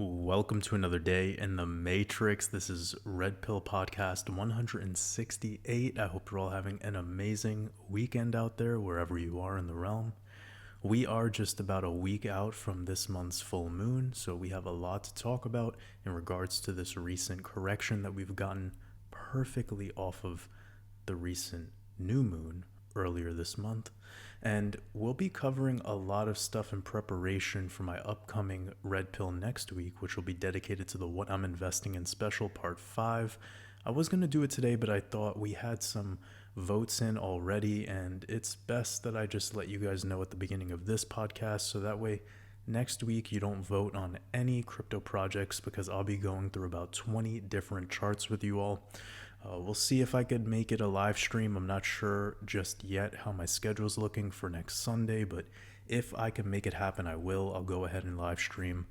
Welcome to another day in the Matrix. This is Red Pill Podcast 168. I hope you're all having an amazing weekend out there, wherever you are in the realm. We are just about a week out from this month's full moon, so we have a lot to talk about in regards to this recent correction that we've gotten perfectly off of the recent new moon earlier this month. And we'll be covering a lot of stuff in preparation for my upcoming Red Pill next week, which will be dedicated to the What I'm Investing in Special Part 5. I was going to do it today, but I thought we had some votes in already, and it's best that I just let you guys know at the beginning of this podcast, so that way next week you don't vote on any crypto projects, because I'll be going through about 20 different charts with you all. We'll see if I could make it a live stream. I'm not sure just yet how my schedule's looking for next Sunday, but if I can make it happen, I will. I'll go ahead and live stream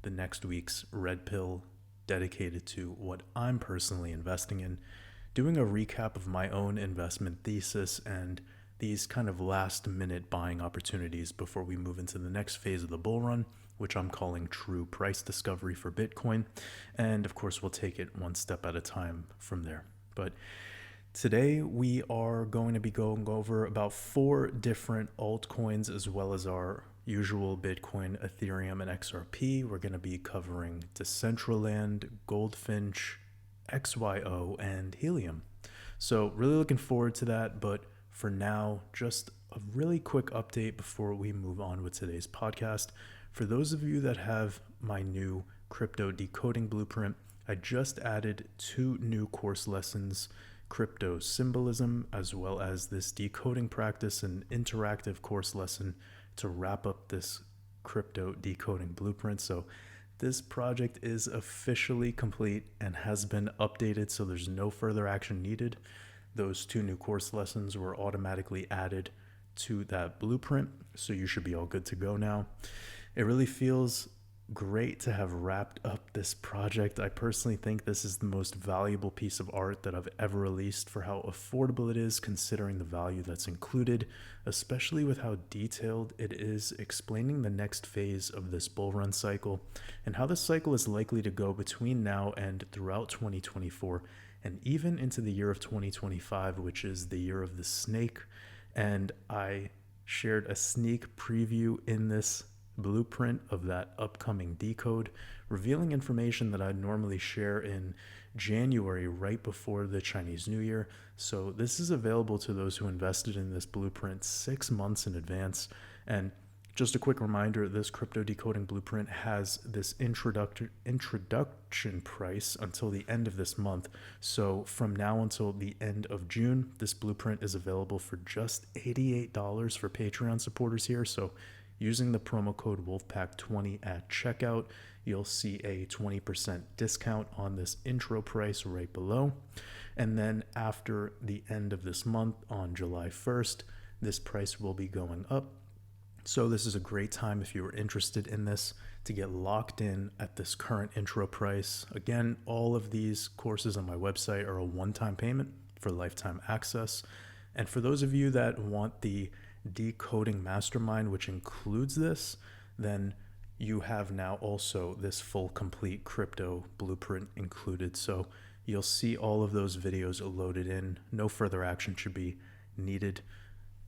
the next week's Red Pill dedicated to what I'm personally investing in, doing a recap of my own investment thesis and these kind of last minute buying opportunities before we move into the next phase of the bull run, which I'm calling true price discovery for Bitcoin. And of course, we'll take it one step at a time from there. But today we are going to be going over about 4 different altcoins, as well as our usual Bitcoin, Ethereum, and XRP. We're going to be covering Decentraland, Goldfinch, XYO, and Helium. So really looking forward to that. But for now, just a really quick update before we move on with today's podcast. For those of you that have my new crypto decoding blueprint, I just added 2 new course lessons, crypto symbolism, as well as this decoding practice and interactive course lesson to wrap up this crypto decoding blueprint. So this project is officially complete and has been updated, so there's no further action needed. Those 2 new course lessons were automatically added to that blueprint, so you should be all good to go now. It really feels great to have wrapped up this project. I personally think this is the most valuable piece of art that I've ever released for how affordable it is, considering the value that's included, especially with how detailed it is, explaining the next phase of this bull run cycle and how this cycle is likely to go between now and throughout 2024 and even into the year of 2025, which is the year of the snake. And I shared a sneak preview in this blueprint of that upcoming decode, revealing information that I'd normally share in January right before the Chinese New Year. So this is available to those who invested in this blueprint 6 months in advance. And just a quick reminder, this crypto decoding blueprint has this introduction price until the end of this month. So from now until the end of June, this blueprint is available for just $88 for Patreon supporters here. So using the promo code WOLFPACK20 at checkout, you'll see a 20% discount on this intro price right below. And then after the end of this month, on July 1st, this price will be going up. So this is a great time if you are interested in this to get locked in at this current intro price. Again, all of these courses on my website are a one-time payment for lifetime access. And for those of you that want the decoding mastermind, which includes this, then you have now also this full complete crypto blueprint included. So you'll see all of those videos loaded in. No further action should be needed.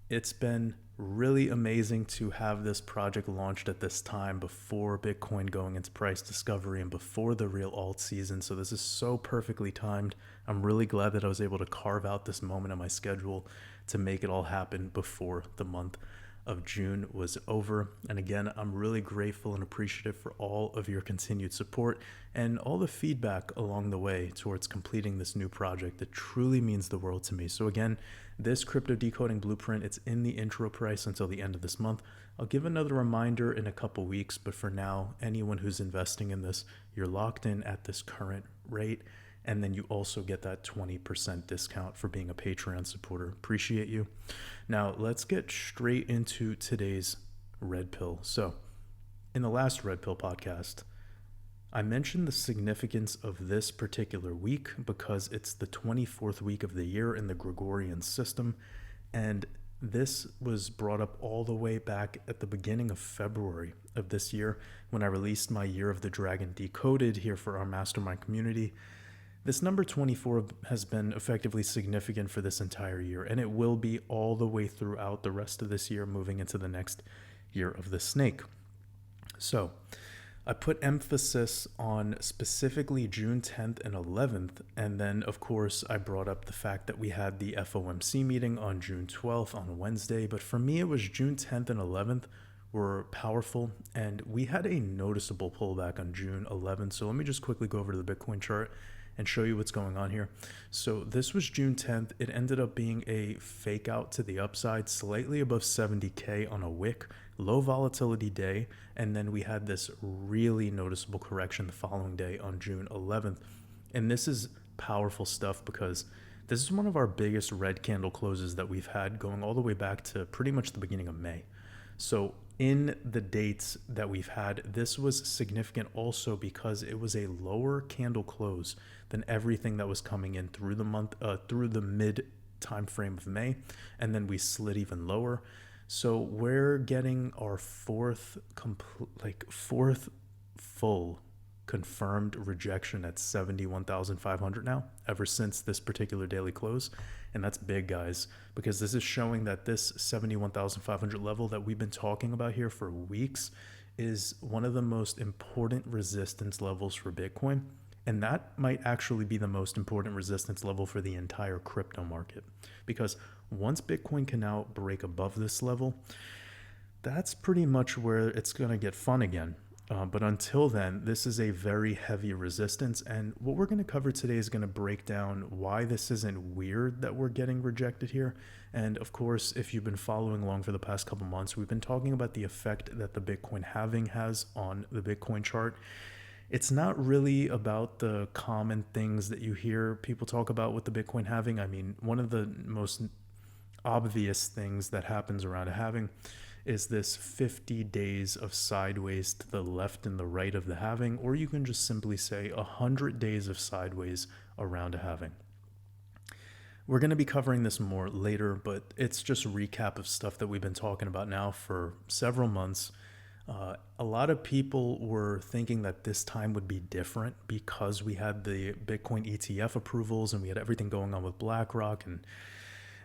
It's been really amazing to have this project launched at this time before Bitcoin going into price discovery and before the real alt season. So this is so perfectly timed. I'm really glad that I was able to carve out this moment in my schedule to make it all happen before the month of June was over. And again, I'm really grateful and appreciative for all of your continued support and all the feedback along the way towards completing this new project. It truly means the world to me. So again, this crypto decoding blueprint, it's in the intro price until the end of this month. I'll give another reminder in a couple weeks, but for now, anyone who's investing in this, you're locked in at this current rate. And then you also get that 20% discount for being a Patreon supporter. Appreciate you. Now, let's get straight into today's Red Pill. So, in the last Red Pill podcast, I mentioned the significance of this particular week because it's the 24th week of the year in the Gregorian system. And This was brought up all the way back at the beginning of February of this year when I released my Year of the Dragon Decoded here for our mastermind community. This number 24 has been effectively significant for this entire year, and it will be all the way throughout the rest of this year, moving into the next year of the snake. So I put emphasis on specifically June 10th and 11th, and then of course I brought up the fact that we had the FOMC meeting on June 12th on Wednesday, but for me it was June 10th and 11th were powerful, and we had a noticeable pullback on June 11th. So let me just quickly go over to the Bitcoin chart and show you what's going on here. So this was June 10th. It ended up being a fake out to the upside, slightly above 70K on a wick, low volatility day. And then we had this really noticeable correction the following day on June 11th. And this is powerful stuff because this is one of our biggest red candle closes that we've had going all the way back to pretty much the beginning of May. So in the dates that we've had, this was significant also because it was a lower candle close than everything that was coming in through the month, through the mid time frame of May, and then we slid even lower. So we're getting our fourth full confirmed rejection at 71,500 now, ever since this particular daily close. And that's big, guys, because this is showing that this 71,500 level that we've been talking about here for weeks is one of the most important resistance levels for Bitcoin. And that might actually be the most important resistance level for the entire crypto market, because once Bitcoin can now break above this level, that's pretty much where it's going to get fun again. But until then, this is a very heavy resistance. And what we're going to cover today is going to break down why this isn't weird that we're getting rejected here. And of course, if you've been following along for the past couple months, we've been talking about the effect that the Bitcoin halving has on the Bitcoin chart. It's not really about the common things that you hear people talk about with the Bitcoin halving. I mean, one of the most obvious things that happens around a halving is this 50 days of sideways to the left and the right of the halving, or you can just simply say 100 days of sideways around a halving. We're going to be covering this more later, but it's just a recap of stuff that we've been talking about now for several months. A lot of people were thinking that this time would be different because we had the Bitcoin ETF approvals and we had everything going on with BlackRock, and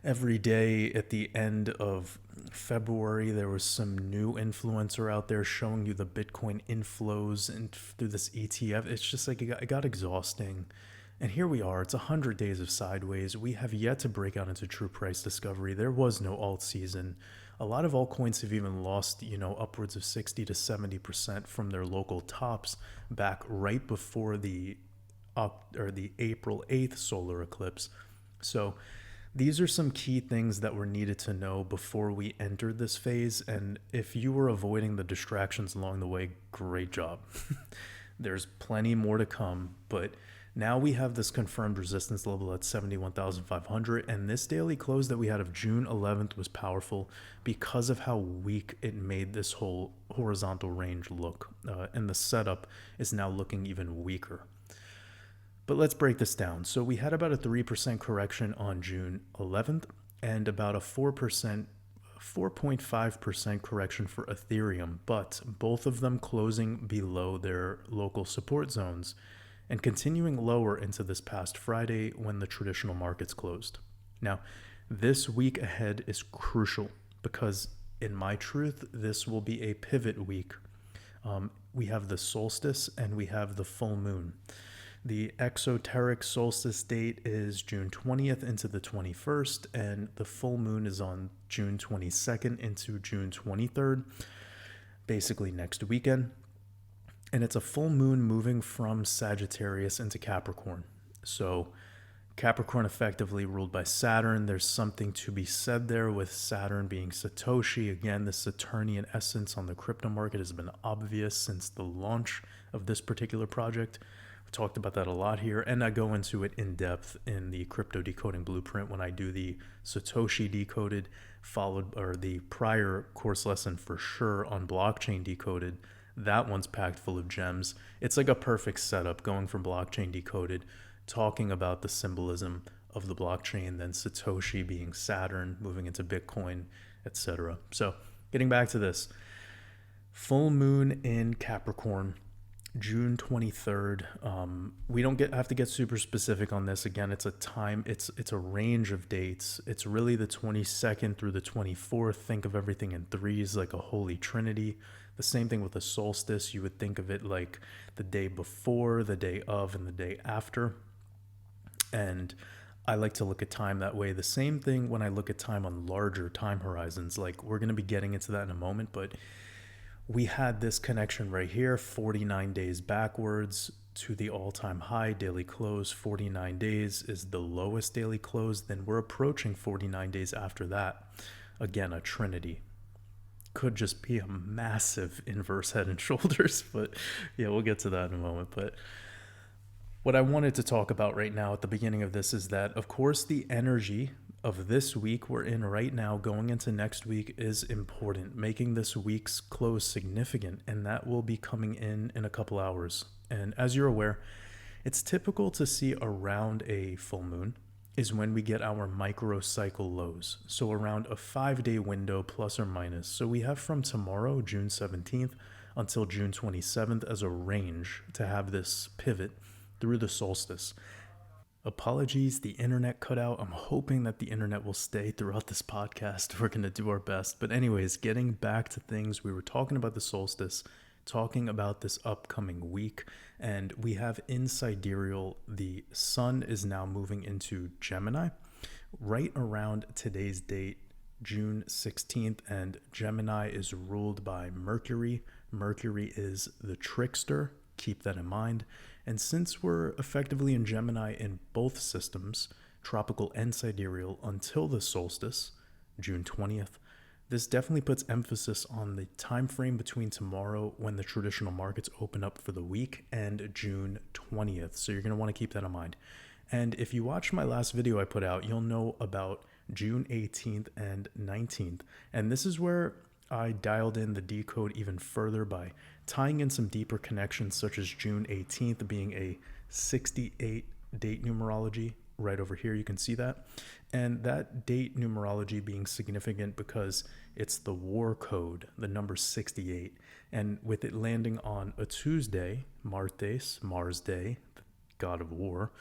every day at the end of February, there was some new influencer out there showing you the Bitcoin inflows and through this ETF. It's just like it got exhausting. And here we are. It's 100 days of sideways. We have yet to break out into true price discovery. There was no alt season. A lot of altcoins have even lost, upwards of 60 to 70% from their local tops back right before the April 8th solar eclipse. So these are some key things that were needed to know before we entered this phase. And if you were avoiding the distractions along the way, great job. There's plenty more to come, but now we have this confirmed resistance level at 71,500. And this daily close that we had of June 11th was powerful because of how weak it made this whole horizontal range look. And the setup is now looking even weaker. But let's break this down. So we had about a 3% correction on June 11th and about a 4.5% correction for Ethereum, but both of them closing below their local support zones and continuing lower into this past Friday when the traditional markets closed. Now, this week ahead is crucial because, in my truth, this will be a pivot week. We have the solstice and we have the full moon. The exoteric solstice date is June 20th into the 21st, and the full moon is on June 22nd into June 23rd, basically next weekend. And it's a full moon moving from Sagittarius into Capricorn. So Capricorn effectively ruled by Saturn. There's something to be said there with Saturn being Satoshi. Again, the Saturnian essence on the crypto market has been obvious since the launch of this particular project. Talked about that a lot here, and I go into it in depth in the crypto decoding blueprint when I do the Satoshi decoded, or the prior course lesson for sure on blockchain decoded. That one's packed full of gems. It's like a perfect setup going from blockchain decoded, talking about the symbolism of the blockchain, then Satoshi being Saturn, moving into Bitcoin, etc. So getting back to this, full moon in Capricorn, June 23rd. We don't have to get super specific on this. Again, it's a range of dates. It's really the 22nd through the 24th. Think of everything in threes, like a holy trinity. The same thing with the solstice. You would think of it like the day before, the day of, and the day after. And I like to look at time that way. The same thing when I look at time on larger time horizons. Like, we're going to be getting into that in a moment, but we had this connection right here, 49 days backwards to the all-time high daily close. 49 days is the lowest daily close. Then we're approaching 49 days after that. Again, a trinity. Could just be a massive inverse head and shoulders, but yeah, we'll get to that in a moment. But what I wanted to talk about right now at the beginning of this is that, of course, the energy of this week we're in right now going into next week is important, making this week's close significant, and that will be coming in a couple hours. And as you're aware, it's typical to see around a full moon is when we get our microcycle lows. So around a 5-day window plus or minus. So we have from tomorrow, June 17th, until June 27th as a range to have this pivot through the solstice. Apologies, the internet cut out. I'm hoping that the internet will stay throughout this podcast. We're going to do our best. But anyways, getting back to things, we were talking about the solstice, talking about this upcoming week, and we have in sidereal, the sun is now moving into Gemini right around today's date, June 16th, and Gemini is ruled by Mercury. Mercury is the trickster. Keep that in mind. And since we're effectively in Gemini in both systems, tropical and sidereal, until the solstice, June 20th, this definitely puts emphasis on the time frame between tomorrow, when the traditional markets open up for the week, and June 20th. So you're going to want to keep that in mind. And if you watched my last video I put out, you'll know about June 18th and 19th. And this is where I dialed in the decode even further by tying in some deeper connections, such as June 18th being a 68 date numerology. Right over here, you can see that. And that date numerology being significant because it's the war code, the number 68. And with it landing on a Tuesday, Martes, Mars Day, the god of war,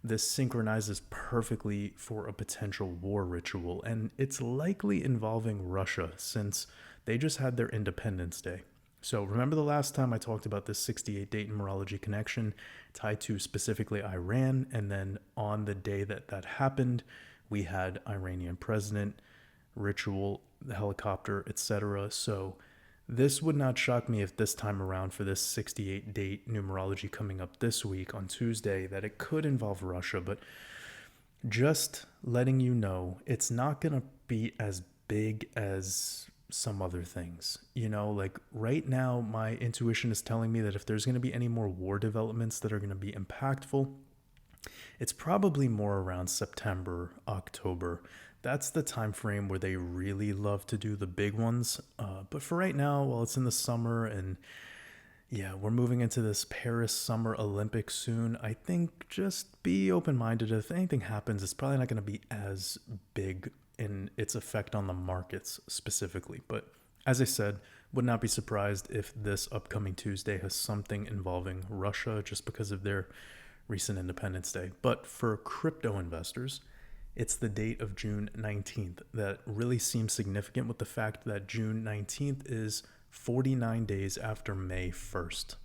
this synchronizes perfectly for a potential war ritual. And it's likely involving Russia, since they just had their Independence Day. So remember the last time I talked about this 68 date numerology connection tied to specifically Iran, and then on the day that that happened, we had Iranian president, ritual, the helicopter, etc. So this would not shock me if this time around for this 68 date numerology coming up this week on Tuesday that it could involve Russia, but just letting you know, it's not going to be as big as some other things. You know, like right now, my intuition is telling me that if there's going to be any more war developments that are going to be impactful, it's probably more around September, October. That's the time frame where they really love to do the big ones. But for right now, while it's in the summer and yeah, we're moving into this Paris Summer Olympics soon, I think just be open-minded. If anything happens, it's probably not going to be as big in its effect on the markets specifically. But as I said, would not be surprised if this upcoming Tuesday has something involving Russia just because of their recent Independence Day. But for crypto investors, it's the date of June 19th that really seems significant, with the fact that June 19th is 49 days after May 1st.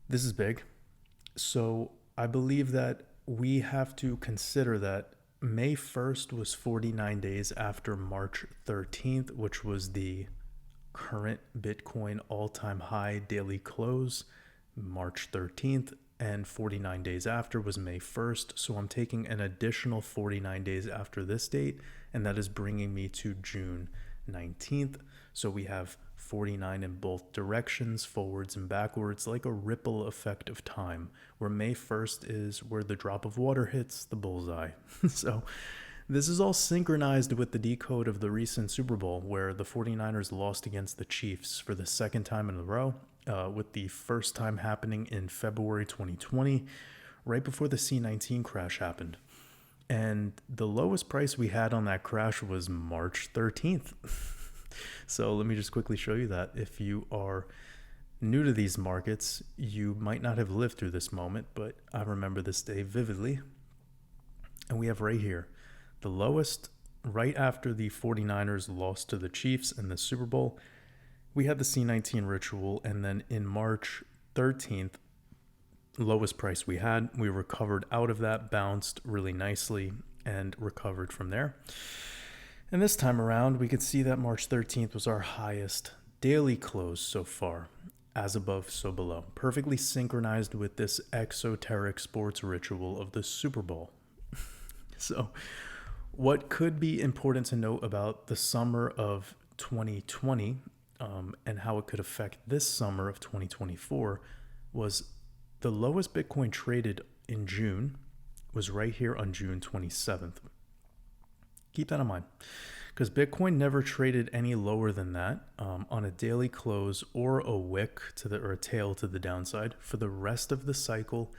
This is big. So I believe that we have to consider that May 1st was 49 days after March 13th, which was the current Bitcoin all-time high daily close, March 13th, and 49 days after was May 1st. So I'm taking an additional 49 days after this date, and that is bringing me to June 19th. So we have 49 in both directions, forwards and backwards, like a ripple effect of time, where May 1st is where the drop of water hits the bullseye. So this is all synchronized with the decode of the recent Super Bowl, where the 49ers lost against the Chiefs for the second time in a row, with the first time happening in February 2020, right before the C-19 crash happened. And the lowest price we had on that crash was March 13th. So let me just quickly show you that. If you are new to these markets, you might not have lived through this moment, but I remember this day vividly. And we have right here, the lowest right after the 49ers lost to the Chiefs in the Super Bowl. We had the C19 ritual, and then in March 13th, lowest price we had. We recovered out of that, bounced really nicely, and recovered from there. And this time around, we could see that March 13th was our highest daily close so far. As above, so below. Perfectly synchronized with this exoteric sports ritual of the Super Bowl. So, what could be important to note about the summer of 2020 and how it could affect this summer of 2024 was the lowest Bitcoin traded in June was right here on June 27th. Keep that in mind, because Bitcoin never traded any lower than that on a daily close or a wick or a tail to the downside for the rest of the cycle,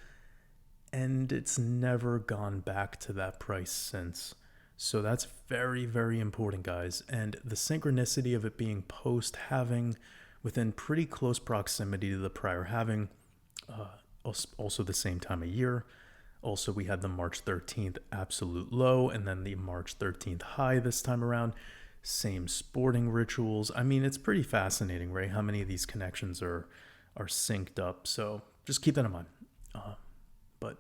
and it's never gone back to that price since. So that's very, very important, guys. And the synchronicity of it being post-halving within pretty close proximity to the prior halving, also the same time of year. Also, we had the March 13th absolute low and then the March 13th high this time around. Same sporting rituals. I mean, it's pretty fascinating, right? How many of these connections are synced up. So just keep that in mind. But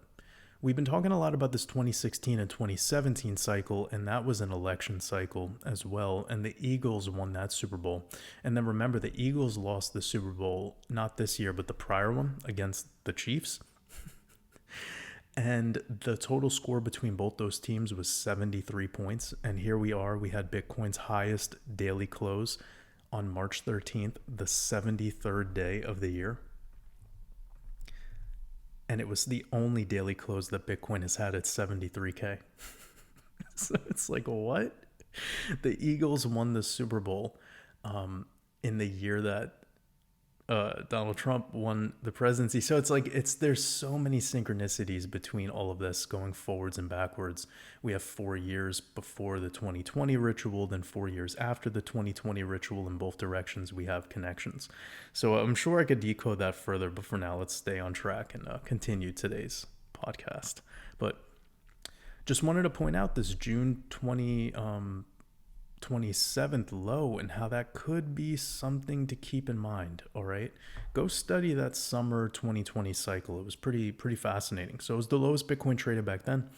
we've been talking a lot about this 2016 and 2017 cycle, and that was an election cycle as well. And the Eagles won that Super Bowl. And then remember, the Eagles lost the Super Bowl, not this year, but the prior one against the Chiefs. And the total score between both those teams was 73 points. And here we are. We had Bitcoin's highest daily close on March 13th, the 73rd day of the year. And it was the only daily close that Bitcoin has had at 73K. So it's like, what? The Eagles won the Super Bowl in the year that Donald Trump won the presidency. So it's like, there's so many synchronicities between all of this going forwards and backwards. We have 4 years before the 2020 ritual, then 4 years after the 2020 ritual. In both directions, we have connections. So I'm sure I could decode that further, but for now, let's stay on track and continue today's podcast. But just wanted to point out this June 27th low and how that could be something to keep in mind. All right, go study that summer 2020 cycle. It was pretty fascinating. So it was the lowest Bitcoin traded back then,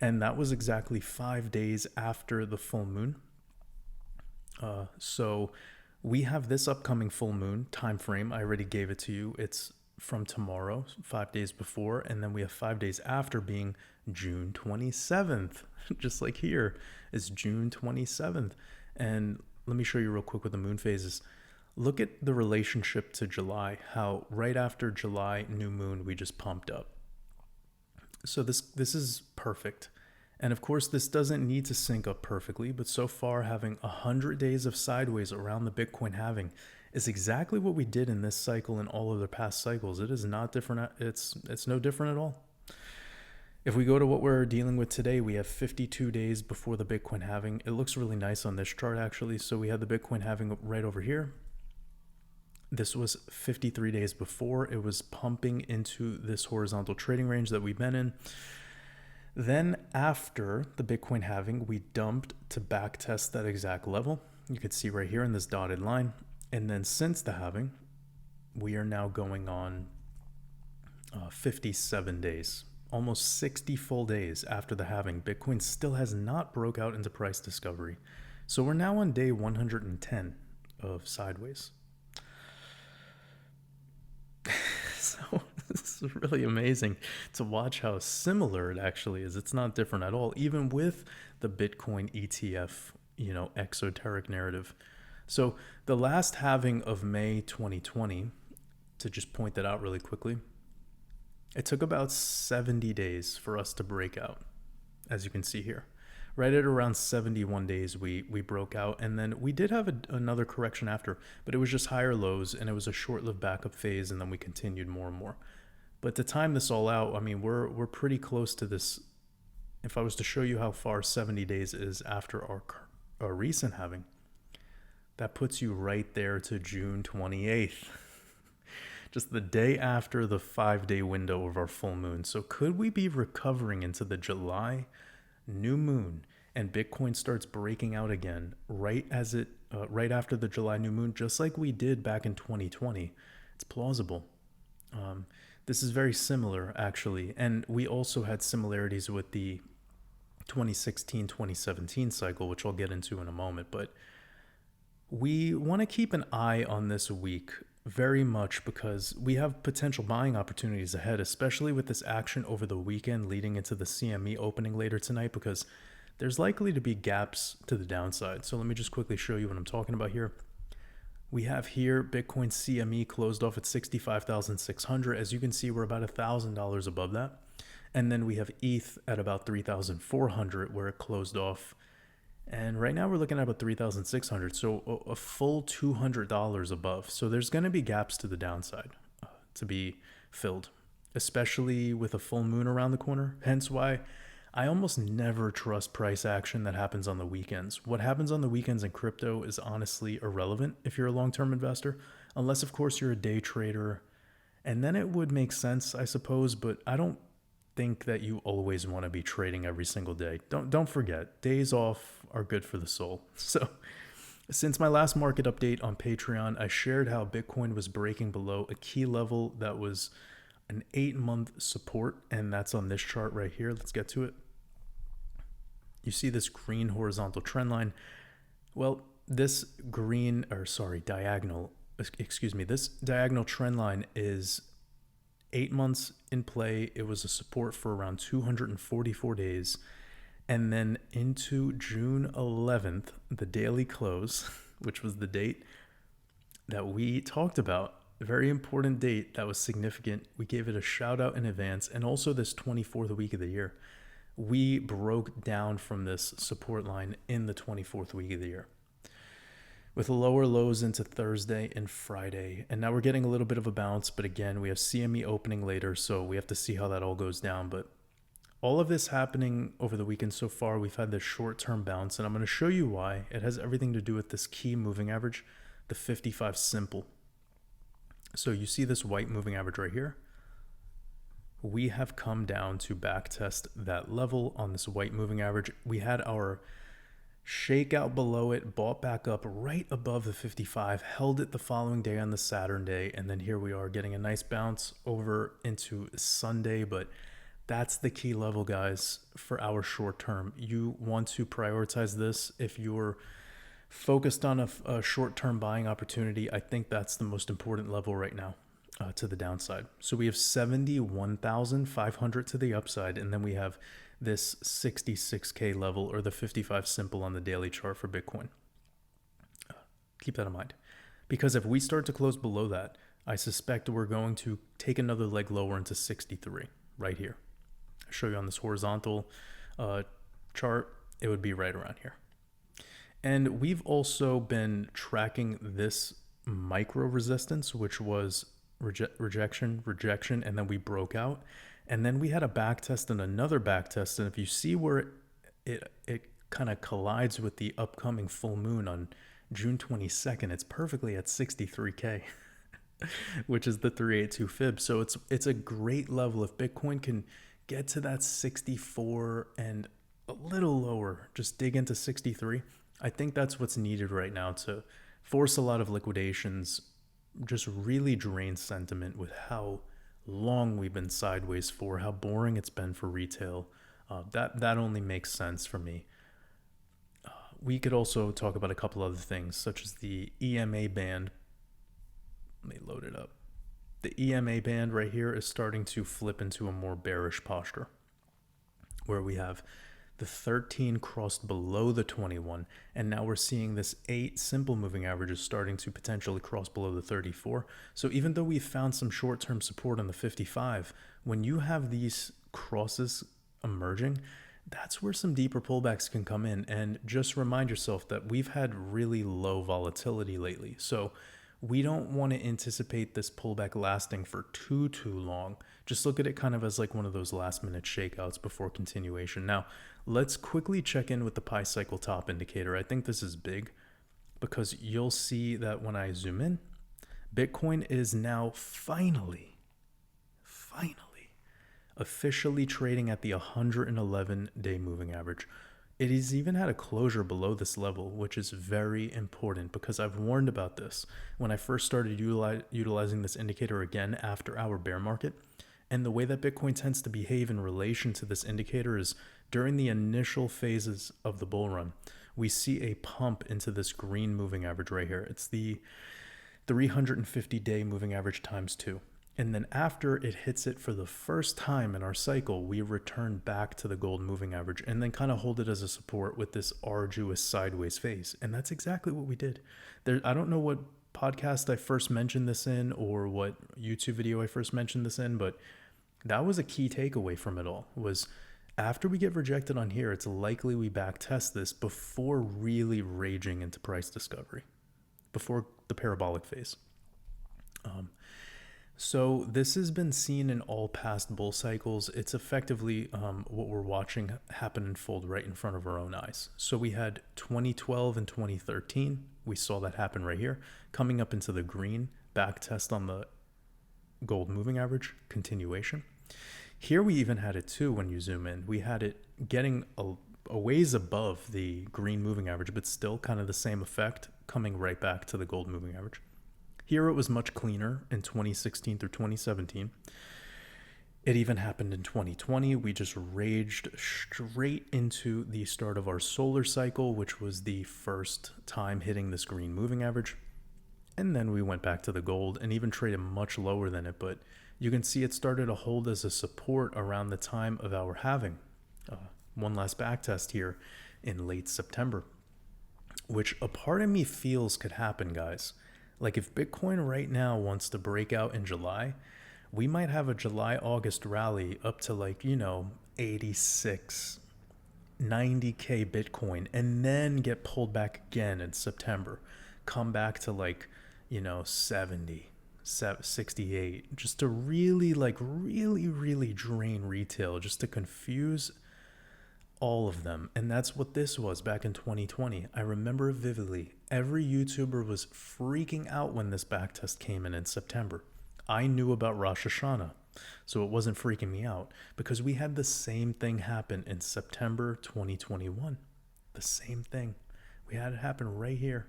and that was exactly 5 days after the full moon. So we have this upcoming full moon time frame. I already gave it to you. It's from tomorrow, 5 days before, and then we have 5 days after being June 27th. Just like here is June 27th. And let me show you real quick with the moon phases. Look at the relationship to July, how right after July new moon we just pumped up. So this is perfect. And of course, this doesn't need to sync up perfectly, but so far having 100 days of sideways around the Bitcoin halving is exactly what we did in this cycle and all of the past cycles. It is not different. It's no different at all. If we go to what we're dealing with today, we have 52 days before the Bitcoin halving. It looks really nice on this chart, actually. So we had the Bitcoin halving right over here. This was 53 days before. It was pumping into this horizontal trading range that we've been in. Then after the Bitcoin halving, we dumped to back test that exact level. You can see right here in this dotted line. And then since the halving, we are now going on 57 days. Almost 60 full days after the halving, Bitcoin still has not broke out into price discovery. So we're now on day 110 of sideways. So this is really amazing to watch how similar it actually is. It's not different at all, even with the Bitcoin ETF, exoteric narrative. So the last halving of May 2020, to just point that out really quickly, it took about 70 days for us to break out, as you can see here. Right at around 71 days, we broke out, and then we did have another correction after, but it was just higher lows, and it was a short-lived backup phase, and then we continued more and more. But to time this all out, I mean, we're pretty close to this if I was to show you how far 70 days is after our recent halving, that puts you right there to June 28th. Just the day after the 5-day window of our full moon. So could we be recovering into the July new moon and Bitcoin starts breaking out again right after the July new moon, just like we did back in 2020? It's plausible. This is very similar, actually. And we also had similarities with the 2016-2017 cycle, which I'll get into in a moment. But we want to keep an eye on this week very much because we have potential buying opportunities ahead, especially with this action over the weekend leading into the CME opening later tonight, because there's likely to be gaps to the downside. So let me just quickly show you what I'm talking about here. We have here Bitcoin CME closed off at 65,600. As you can see, we're about $1,000 above that. And then we have ETH at about 3,400 where it closed off. And right now we're looking at about 3,600. So a full $200 above. So there's going to be gaps to the downside to be filled, especially with a full moon around the corner. Hence why I almost never trust price action that happens on the weekends. What happens on the weekends in crypto is honestly irrelevant if you're a long-term investor, unless of course you're a day trader. And then it would make sense, I suppose, but I don't think that you always want to be trading every single day. Don't forget, days off are good for the soul. So since my last market update on Patreon, I shared how Bitcoin was breaking below a key level that was an 8-month support, and that's on this chart right here. Let's get to it. You see this green horizontal trend line. Well, this diagonal trend line is 8 months in play. It was a support for around 244 days. And then into June 11th, the daily close, which was the date that we talked about, a very important date that was significant. We gave it a shout out in advance. And also this 24th week of the year, we broke down from this support line in the 24th week of the year with lower lows into Thursday and Friday. And now we're getting a little bit of a bounce, but again, we have CME opening later, so we have to see how that all goes down. But all of this happening over the weekend so far, we've had this short-term bounce, and I'm going to show you why. It has everything to do with this key moving average, the 55 simple. So you see this white moving average right here. We have come down to back test that level on this white moving average. We had our shakeout below it, bought back up right above the 55, held it the following day on the Saturn day, and then here we are getting a nice bounce over into Sunday. But that's the key level, guys, for our short term. You want to prioritize this if you're focused on a short-term buying opportunity. I think that's the most important level right now to the downside. So we have 71,500 to the upside, and then we have this 66K level, or the 55 simple on the daily chart for Bitcoin. Keep that in mind, because if we start to close below that, I suspect we're going to take another leg lower into 63 right here. I'll show you on this horizontal chart, it would be right around here. And we've also been tracking this micro resistance, which was rejection, and then we broke out. And then we had a back test and another back test. And if you see where it kind of collides with the upcoming full moon on June 22nd, it's perfectly at 63K, which is the 382 fib. So it's a great level. If Bitcoin can get to that 64 and a little lower, just dig into 63, I think that's what's needed right now to force a lot of liquidations, just really drain sentiment with how long we've been sideways for, how boring it's been for retail. That only makes sense for me. We could also talk about a couple other things, such as the EMA band. Let me load it up. The EMA band right here is starting to flip into a more bearish posture, where we have the 13 crossed below the 21, and now we're seeing this 8 simple moving averages starting to potentially cross below the 34. So even though we found some short-term support on the 55, when you have these crosses emerging, that's where some deeper pullbacks can come in. And just remind yourself that we've had really low volatility lately. So we don't want to anticipate this pullback lasting for too long. Just look at it kind of as like one of those last minute shakeouts before continuation. Now, let's quickly check in with the pi cycle top indicator. I think this is big because you'll see that when I zoom in, Bitcoin is now finally officially trading at the 111-day moving average. It has even had a closure below this level, which is very important because I've warned about this when I first started utilizing this indicator again after our bear market. And the way that Bitcoin tends to behave in relation to this indicator is during the initial phases of the bull run, we see a pump into this green moving average right here. It's the 350-day moving average times 2. And then after it hits it for the first time in our cycle, we return back to the gold moving average and then kind of hold it as a support with this arduous sideways phase. And that's exactly what we did. I don't know what podcast I first mentioned this in or what YouTube video I first mentioned this in, but that was a key takeaway from it all, was after we get rejected on here, it's likely we back test this before really raging into price discovery, before the parabolic phase. So this has been seen in all past bull cycles. It's effectively what we're watching happen and fold right in front of our own eyes. So we had 2012 and 2013. We saw that happen right here, coming up into the green, back test on the gold moving average, continuation. Here we even had it too when you zoom in. We had it getting a ways above the green moving average, but still kind of the same effect, coming right back to the gold moving average. Here it was much cleaner in 2016 through 2017. It even happened in 2020. We just raged straight into the start of our solar cycle, which was the first time hitting this green moving average. And then we went back to the gold and even traded much lower than it. But you can see it started to hold as a support around the time of our having one last back test here in late September, which a part of me feels could happen, guys. Like if Bitcoin right now wants to break out in July, we might have a July-August rally up to 86, 90K Bitcoin, and then get pulled back again in September. Come back to 70, 68, just to really drain retail, just to confuse all of them. And that's what this was back in 2020. I remember it vividly. Every YouTuber was freaking out when this backtest came in September. I knew about Rosh Hashanah, so it wasn't freaking me out because we had the same thing happen in September 2021. The same thing. We had it happen right here.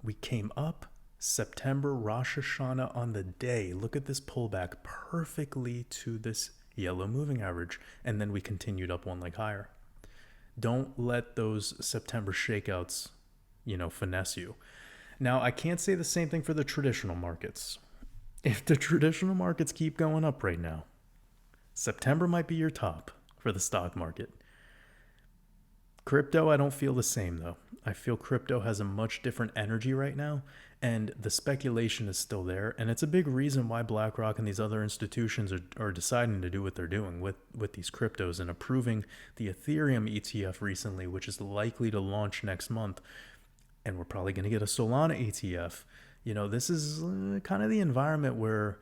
We came up September, Rosh Hashanah on the day. Look at this pullback perfectly to this yellow moving average, and then we continued up one leg higher. Don't let those September shakeouts, finesse you. Now, I can't say the same thing for the traditional markets. If the traditional markets keep going up right now, September might be your top for the stock market. Crypto, I don't feel the same though. I feel crypto has a much different energy right now, and the speculation is still there. And it's a big reason why BlackRock and these other institutions are deciding to do what they're doing with these cryptos and approving the Ethereum ETF recently, which is likely to launch next month. And we're probably going to get a Solana ETF. This is kind of the environment where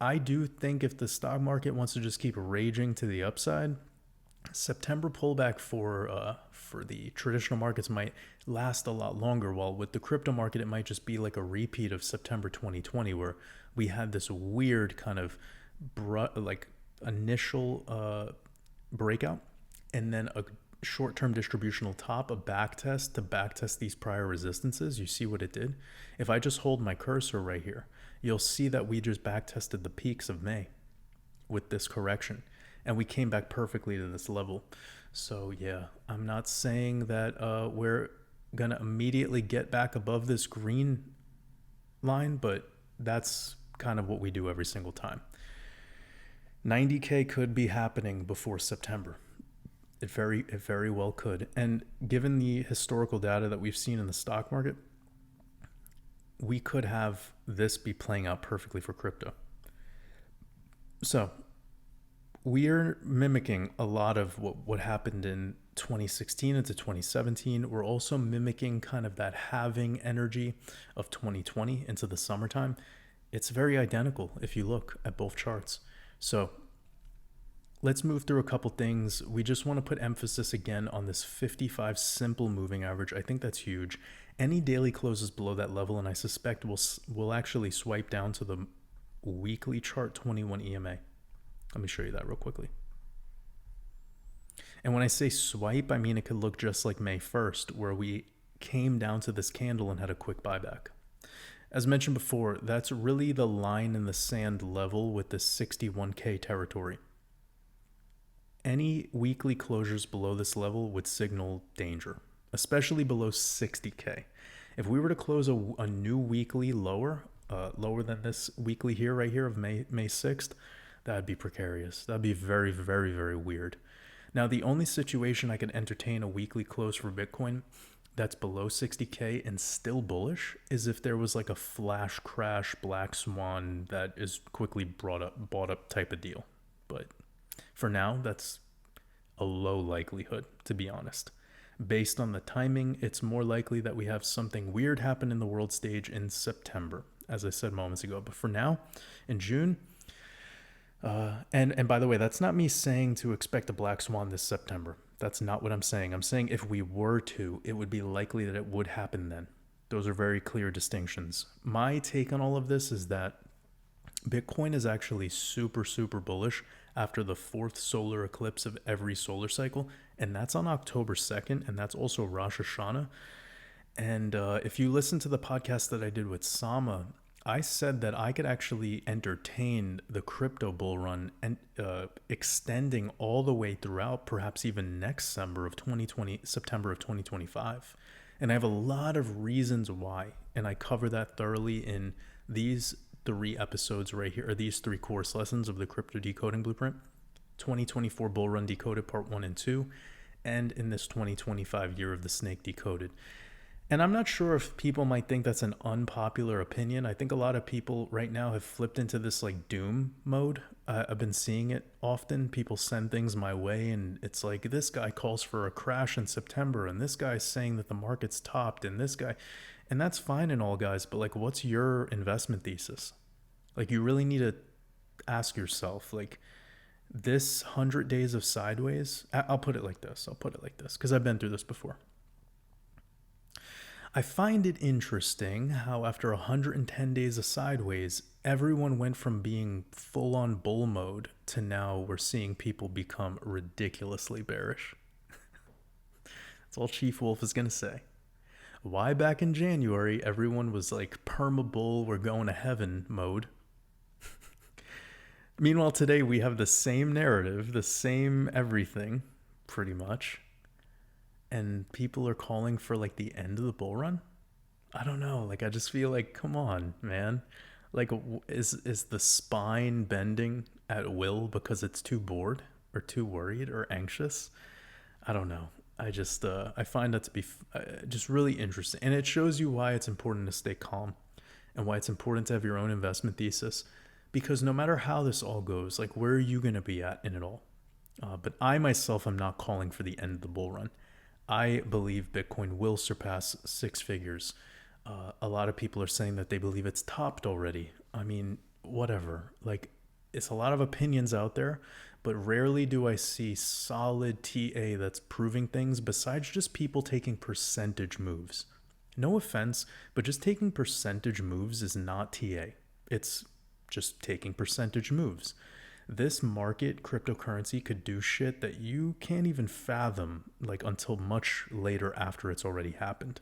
I do think if the stock market wants to just keep raging to the upside, September pullback for the traditional markets might last a lot longer, while with the crypto market, it might just be like a repeat of September 2020, where we had this weird kind of initial breakout and then a short-term distributional top, a back test to back test these prior resistances. You see what it did? If I just hold my cursor right here, you'll see that we just back tested the peaks of May with this correction. And we came back perfectly to this level. So yeah, I'm not saying that we're going to immediately get back above this green line, but that's kind of what we do every single time. 90K could be happening before September. It very well could. And given the historical data that we've seen in the stock market, we could have this be playing out perfectly for crypto. So we are mimicking a lot of what happened in 2016 into 2017. We're also mimicking kind of that halving energy of 2020 into the summertime. It's very identical if you look at both charts. So let's move through a couple things. We just want to put emphasis again on this 55 simple moving average. I think that's huge. Any daily closes below that level, and I suspect we'll actually swipe down to the weekly chart 21 EMA. Let me show you that real quickly. And when I say swipe, I mean it could look just like May 1st, where we came down to this candle and had a quick buyback. As mentioned before, that's really the line in the sand level with the 61K territory. Any weekly closures below this level would signal danger, especially below 60K. If we were to close a new weekly lower than this weekly here, right here of May 6th, that'd be precarious. That'd be very, very, very weird. Now, the only situation I could entertain a weekly close for Bitcoin that's below 60K and still bullish is if there was like a flash crash, black swan that is quickly bought up type of deal. But for now, that's a low likelihood, to be honest. Based on the timing, it's more likely that we have something weird happen in the world stage in September, as I said moments ago. But for now, in June, and by the way, that's not me saying to expect a black swan this September. That's not what I'm saying. I'm saying if we were to, it would be likely that it would happen then. Those are very clear distinctions. My take on all of this is that Bitcoin is actually super, super bullish after the 4th solar eclipse of every solar cycle. And that's on October 2nd. And that's also Rosh Hashanah. And if you listen to the podcast that I did with Sama, I said that I could actually entertain the crypto bull run and extending all the way throughout, perhaps even next September of 2025. And I have a lot of reasons why. And I cover that thoroughly in these 3 episodes right here, or these 3 course lessons of the Crypto Decoding Blueprint, 2024 Bull Run Decoded Part 1 and 2, and in this 2025 Year of the Snake Decoded. And I'm not sure if people might think that's an unpopular opinion. I think a lot of people right now have flipped into this like doom mode. I've been seeing it often. People send things my way and it's like, this guy calls for a crash in September and this guy's saying that the market's topped and this guy, and that's fine and all, guys, but like, what's your investment thesis? Like, you really need to ask yourself, like, this 100 days of sideways, I'll put it like this, because I've been through this before. I find it interesting how after 110 days of sideways, everyone went from being full-on bull mode to now we're seeing people become ridiculously bearish. That's all Chief Wolf is going to say. Why back in January, everyone was like perma-bull, we're going to heaven mode. Meanwhile, today we have the same narrative, the same everything, pretty much. And people are calling for like the end of the bull run. I don't know. Like, I just feel like, come on, man. Like, is the spine bending at will because it's too bored or too worried or anxious? I don't know. I just, I find that to be just really interesting. And it shows you why it's important to stay calm and why it's important to have your own investment thesis. Because no matter how this all goes, like, where are you going to be at in it all? But I myself am not calling for the end of the bull run. I believe Bitcoin will surpass 6 figures. A lot of people are saying that they believe it's topped already. I mean, whatever. Like, it's a lot of opinions out there, but rarely do I see solid TA that's proving things besides just people taking percentage moves. No offense, but just taking percentage moves is not TA. It's just taking percentage moves. This market, cryptocurrency, could do shit that you can't even fathom, like, until much later after it's already happened.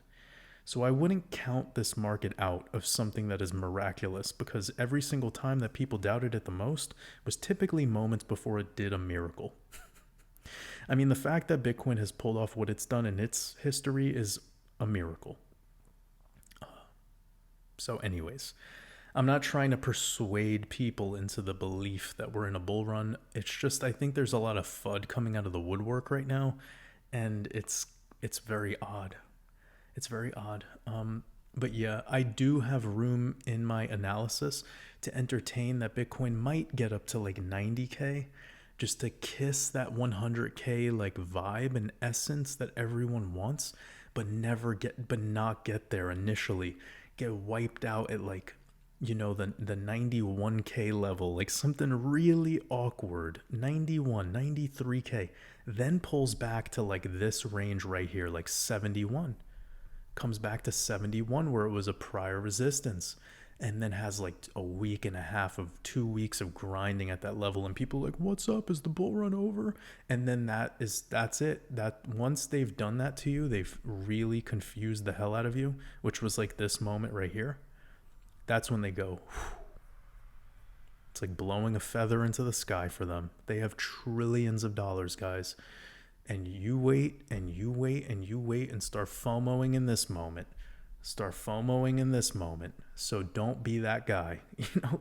So I wouldn't count this market out of something that is miraculous, because every single time that people doubted it the most was typically moments before it did a miracle. I mean, the fact that Bitcoin has pulled off what it's done in its history is a miracle. So anyways, I'm not trying to persuade people into the belief that we're in a bull run. It's just, I think there's a lot of FUD coming out of the woodwork right now, and it's very odd. It's very odd. But yeah, I do have room in my analysis to entertain that Bitcoin might get up to like 90K, just to kiss that 100K like vibe and essence that everyone wants, but not get there initially, get wiped out at like, the 91K level, like something really awkward, 91, 93K, then pulls back to like this range right here, like 71, comes back to 71 where it was a prior resistance, and then has like a week and a half of 2 weeks of grinding at that level, and people are like, what's up, is the bull run over? And then that's it. That once they've done that to you, they've really confused the hell out of you, which was like this moment right here. That's when they go, whew. It's like blowing a feather into the sky for them. They have trillions of dollars, guys, and you wait and you wait and you wait and start FOMOing in this moment. So don't be that guy.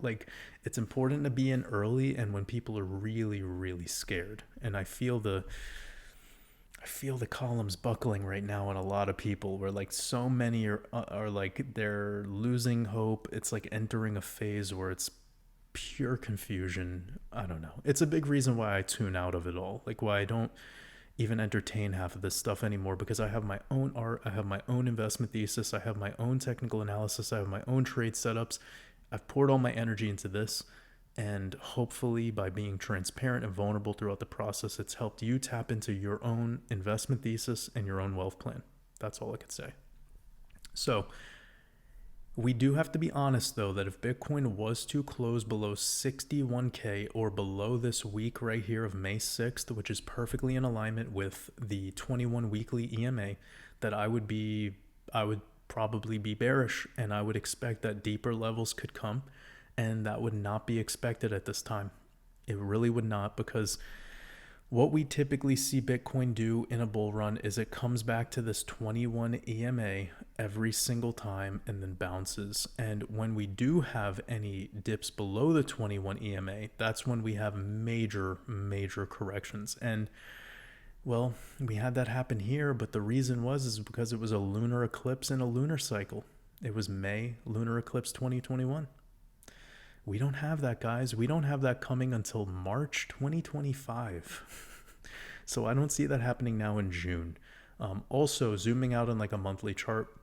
Like, it's important to be in early and when people are really, really scared. And I feel the columns buckling right now on a lot of people, where like so many are like, they're losing hope. It's like entering a phase where it's pure confusion. I don't know. It's a big reason why I tune out of it all. Like, why I don't even entertain half of this stuff anymore, because I have my own art, I have my own investment thesis, I have my own technical analysis, I have my own trade setups. I've poured all my energy into this, and hopefully by being transparent and vulnerable throughout the process, it's helped you tap into your own investment thesis and your own wealth plan. That's all I could say. So we do have to be honest, though, that if Bitcoin was to close below 61K or below this week right here of May 6th, which is perfectly in alignment with the 21 weekly EMA, that I would probably be bearish, and I would expect that deeper levels could come, and that would not be expected at this time. It really would not, because what we typically see Bitcoin do in a bull run is it comes back to this 21 EMA every single time and then bounces. And when we do have any dips below the 21 EMA, that's when we have major corrections. And well, we had that happen here, but the reason is because it was a lunar eclipse in a lunar cycle. It was May lunar eclipse 2021. We don't have that, guys. We don't have that coming until March 2025. So I don't see that happening now in June. Also, zooming out on like a monthly chart,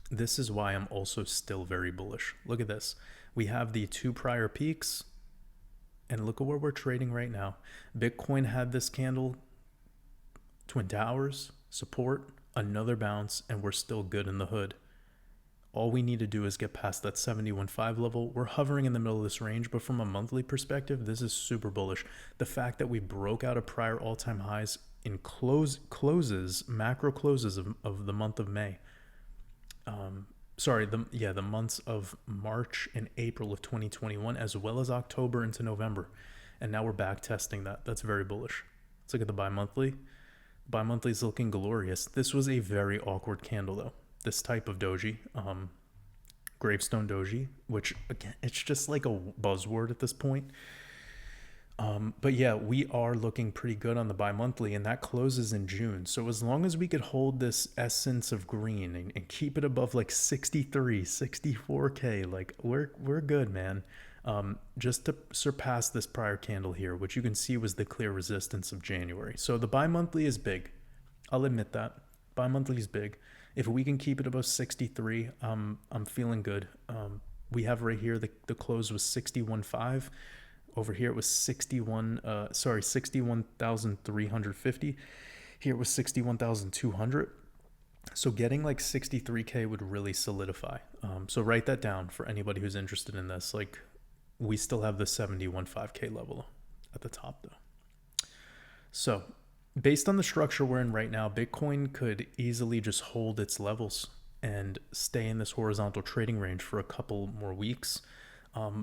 this is why I'm also still very bullish. Look at this. We have the two prior peaks, and look at where we're trading right now. Bitcoin had this candle, Twin Towers, support, another bounce, and we're still good in the hood. All we need to do is get past that 71.5 level. We're hovering in the middle of this range, but from a monthly perspective, this is super bullish. The fact that we broke out of prior all-time highs in macro closes of the month of May. The months of March and April of 2021, as well as October into November. And now we're back testing that. That's very bullish. Let's look at the bi-monthly. Bi-monthly is looking glorious. This was a very awkward candle, though. This type of doji, gravestone doji, which again, it's just like a buzzword at this point. But yeah, we are looking pretty good on the bi-monthly, and that closes in June. So as long as we could hold this essence of green and keep it above like 63, 64K, like we're good, man. Just to surpass this prior candle here, which you can see was the clear resistance of January. So the bi-monthly is big. I'll admit that. Bi-monthly is big. If we can keep it above 63, I'm feeling good. We have right here, the close was 61.5. Over here it was 61,350. Here it was 61,200. So getting like 63K would really solidify. So write that down for anybody who's interested in this. Like, we still have the 71.5K level at the top though. So based on the structure we're in right now, Bitcoin could easily just hold its levels and stay in this horizontal trading range for a couple more weeks.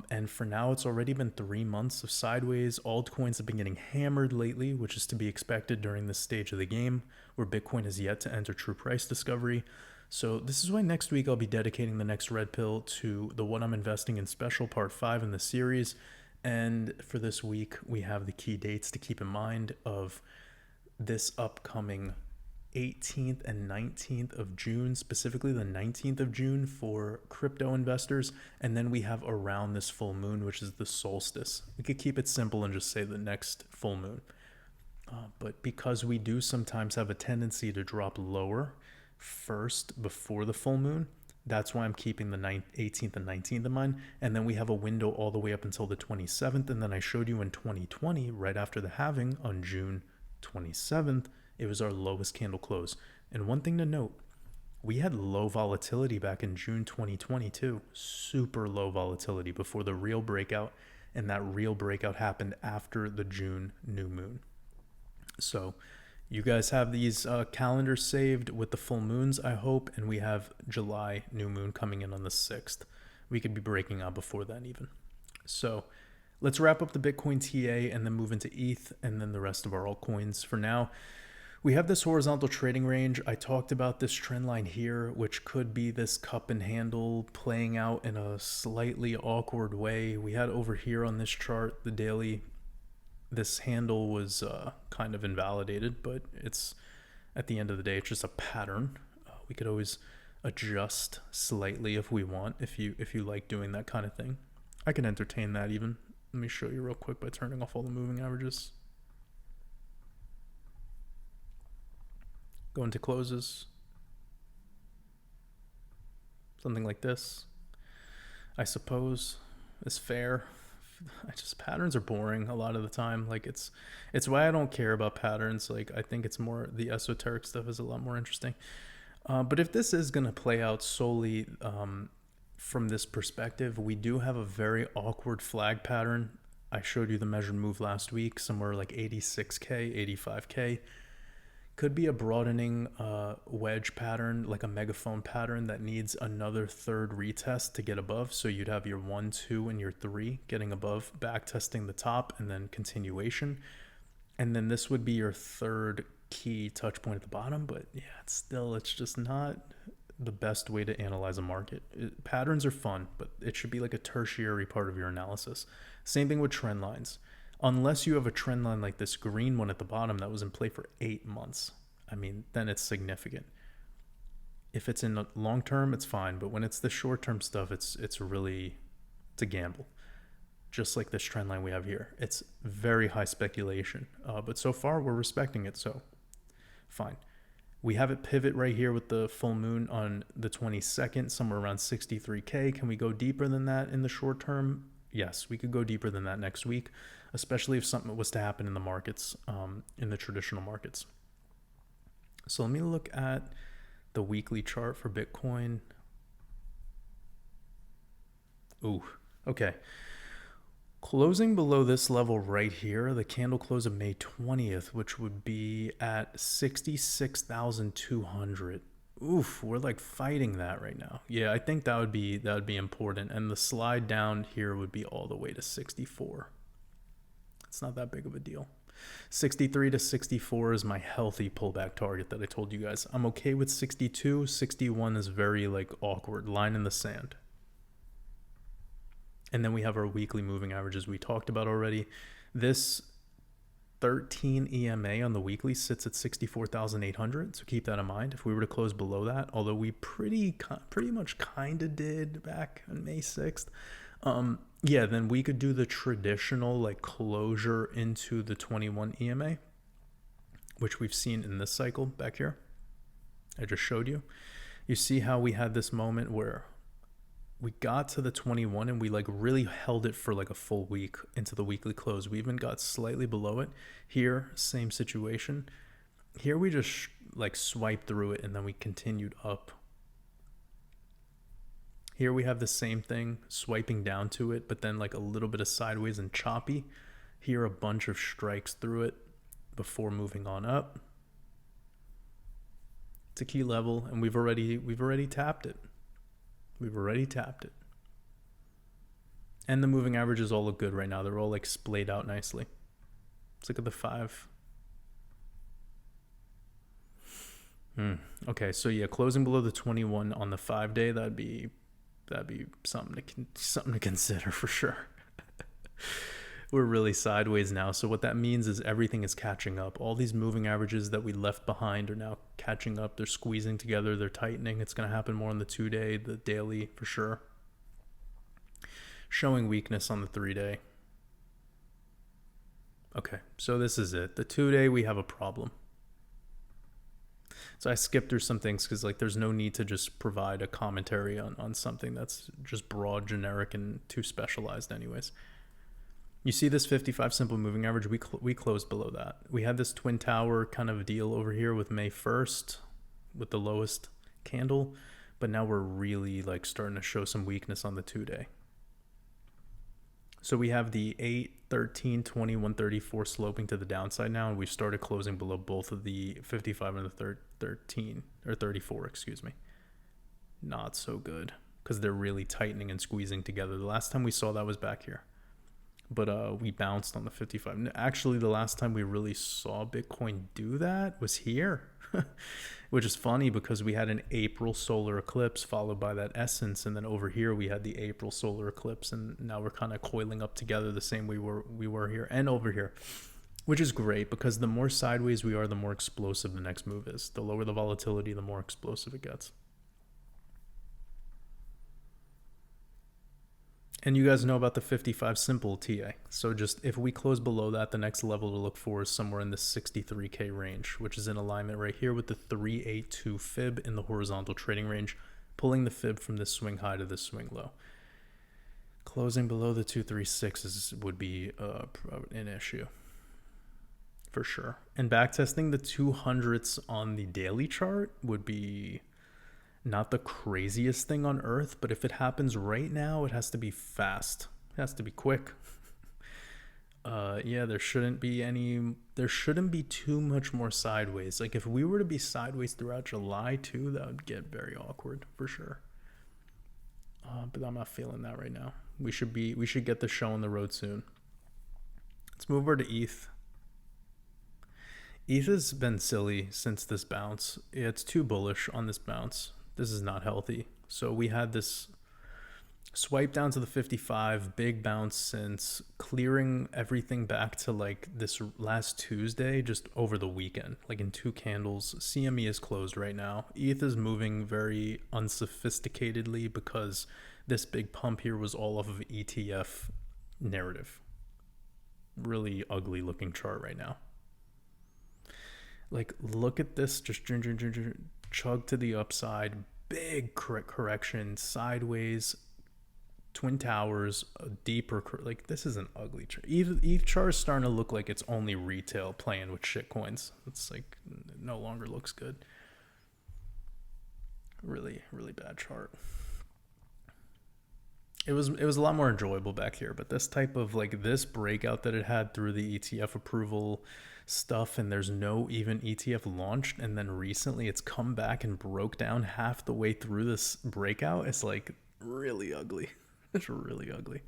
And for now, it's already been 3 months of sideways. Altcoins have been getting hammered lately, which is to be expected during this stage of the game where Bitcoin is yet to enter true price discovery. So this is why next week I'll be dedicating the next red pill to the What I'm Investing in Special Part 5 in the series. And for this week, we have the key dates to keep in mind of this upcoming 18th and 19th of June, specifically the 19th of June for crypto investors. And then we have around this full moon, which is the solstice. We could keep it simple and just say the next full moon. But because we do sometimes have a tendency to drop lower first before the full moon, that's why I'm keeping the 18th and 19th in mind. And then we have a window all the way up until the 27th. And then I showed you in 2020, right after the halving on June 27th, it was our lowest candle close. And one thing to note, we had low volatility back in June 2022, super low volatility before the real breakout. And that real breakout happened after the June new moon. So you guys have these calendars saved with the full moons, I hope. And we have July new moon coming in on the 6th. We could be breaking out before then even. So let's wrap up the Bitcoin TA and then move into ETH and then the rest of our altcoins. For now, we have this horizontal trading range. I talked about this trend line here, which could be this cup and handle playing out in a slightly awkward way. We had over here on this chart, the daily, this handle was kind of invalidated, but it's at the end of the day, it's just a pattern. We could always adjust slightly if we want, if you like doing that kind of thing. I can entertain that even. Let me show you real quick by turning off all the moving averages. Go into closes. Something like this, I suppose, is fair. Patterns are boring a lot of the time. Like it's why I don't care about patterns. Like I think it's more the esoteric stuff is a lot more interesting. But if this is going to play out solely from this perspective, we do have a very awkward flag pattern. I showed you the measured move last week, somewhere like 86K, 85K. Could be a broadening wedge pattern, like a megaphone pattern that needs another third retest to get above. So you'd have your 1, 2, and your 3 getting above, back testing the top, and then continuation. And then this would be your third key touch point at the bottom. But yeah, it's just not the best way to analyze a market. Patterns are fun, but it should be like a tertiary part of your analysis. Same thing with trend lines. Unless you have a trend line like this green one at the bottom that was in play for 8 months, I mean, then it's significant. If it's in the long term, it's fine. But when it's the short term stuff, it's a gamble. Just like this trend line we have here. It's very high speculation. But so far, we're respecting it. So fine. We have it pivot right here with the full moon on the 22nd, somewhere around 63K. Can we go deeper than that in the short term? Yes, we could go deeper than that next week, especially if something was to happen in the markets, in the traditional markets. So let me look at the weekly chart for Bitcoin. Ooh, okay. Closing below this level right here, the candle close of May 20th, which would be at 66,200. Oof, we're like fighting that right now. Yeah, I think that would be important. And the slide down here would be all the way to 64. It's not that big of a deal. 63 to 64 is my healthy pullback target that I told you guys. I'm okay with 62. 61 is very like awkward, line in the sand. And then we have our weekly moving averages we talked about already. This 13 EMA on the weekly sits at 64,800. So keep that in mind. If we were to close below that, although we pretty much kind of did back on May 6th, yeah, then we could do the traditional like closure into the 21 EMA, which we've seen in this cycle back here. I just showed you. You see how we had this moment where we got to the 21 and we like really held it for like a full week into the weekly close. We even got slightly below it. Here, same situation. Here we just like swiped through it and then we continued up. Here we have the same thing, swiping down to it, but then like a little bit of sideways and choppy. Here a bunch of strikes through it before moving on up. It's a key level and we've already tapped it. We've already tapped it. And the moving averages all look good right now. They're all like splayed out nicely. Let's look at the 5. Okay, so yeah, closing below the 21 on the 5-day, that'd be something to consider for sure. we're really sideways now. So what that means is everything is catching up. All these moving averages that we left behind are now catching up. They're squeezing together. They're tightening. It's going to happen more on the 2-day, the daily for sure. Showing weakness on the 3-day. Okay, so this is it. The 2-day, we have a problem. So I skipped through some things because like there's no need to just provide a commentary on something that's just broad, generic, and too specialized anyways. You see this 55 simple moving average, we closed below that. We had this twin tower kind of deal over here with May 1st with the lowest candle, but now we're really like starting to show some weakness on the 2-day. So we have the 8, 13, 20, 134 sloping to the downside now, and we've started closing below both of the 55 and the 13 or 34, excuse me. Not so good because they're really tightening and squeezing together. The last time we saw that was back here, but we bounced on the 55. Actually, the last time we really saw Bitcoin do that was here, which is funny because we had an April solar eclipse followed by that essence, and then over here we had the April solar eclipse, and now we're kind of coiling up together the same we were here and over here, which is great because the more sideways we are, the more explosive the next move is. The lower the volatility, the more explosive it gets. And you guys know about the 55 simple TA. So just if we close below that, the next level to look for is somewhere in the 63K range, which is in alignment right here with the 382 fib in the horizontal trading range, pulling the fib from this swing high to this swing low. Closing below the 236 would be an issue for sure. And backtesting the 200s on the daily chart would be not the craziest thing on earth, but if it happens right now, it has to be fast. It has to be quick. Yeah, there shouldn't be too much more sideways. Like if we were to be sideways throughout July too, that would get very awkward for sure. But I'm not feeling that right now. We should get the show on the road soon. Let's move over to ETH. ETH has been silly since this bounce. It's too bullish on this bounce. This is not healthy. So we had this swipe down to the 55, big bounce since, clearing everything back to like this last Tuesday, just over the weekend, like in 2 candles. CME is closed right now. ETH is moving very unsophisticatedly because this big pump here was all off of ETF narrative. Really ugly looking chart right now. Like look at this, just chug to the upside, big correction sideways, twin towers, a deeper, like this is an ugly chart. ETH chart is starting to look like it's only retail playing with shit coins. It's like no longer looks good. Really, really bad chart. It was a lot more enjoyable back here, but this type of like this breakout that it had through the ETF approval stuff, and there's no even ETF launched, and then recently it's come back and broke down half the way through this breakout. It's like really ugly. It's really ugly.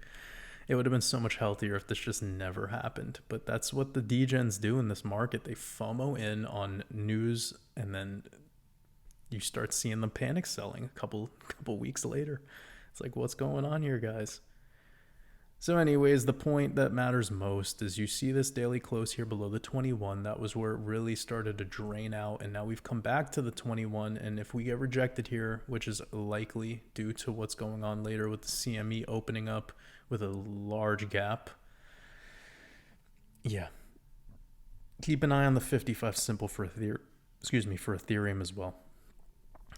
It would have been so much healthier if this just never happened, but that's what the degens do in this market. They FOMO in on news, and then you start seeing them panic selling a couple weeks later. It's like, what's going on here, guys? So anyways, the point that matters most is you see this daily close here below the 21. That was where it really started to drain out, and now we've come back to the 21. And if we get rejected here, which is likely due to what's going on later with the CME opening up with a large gap, yeah, keep an eye on the 55 simple for Ethereum as well.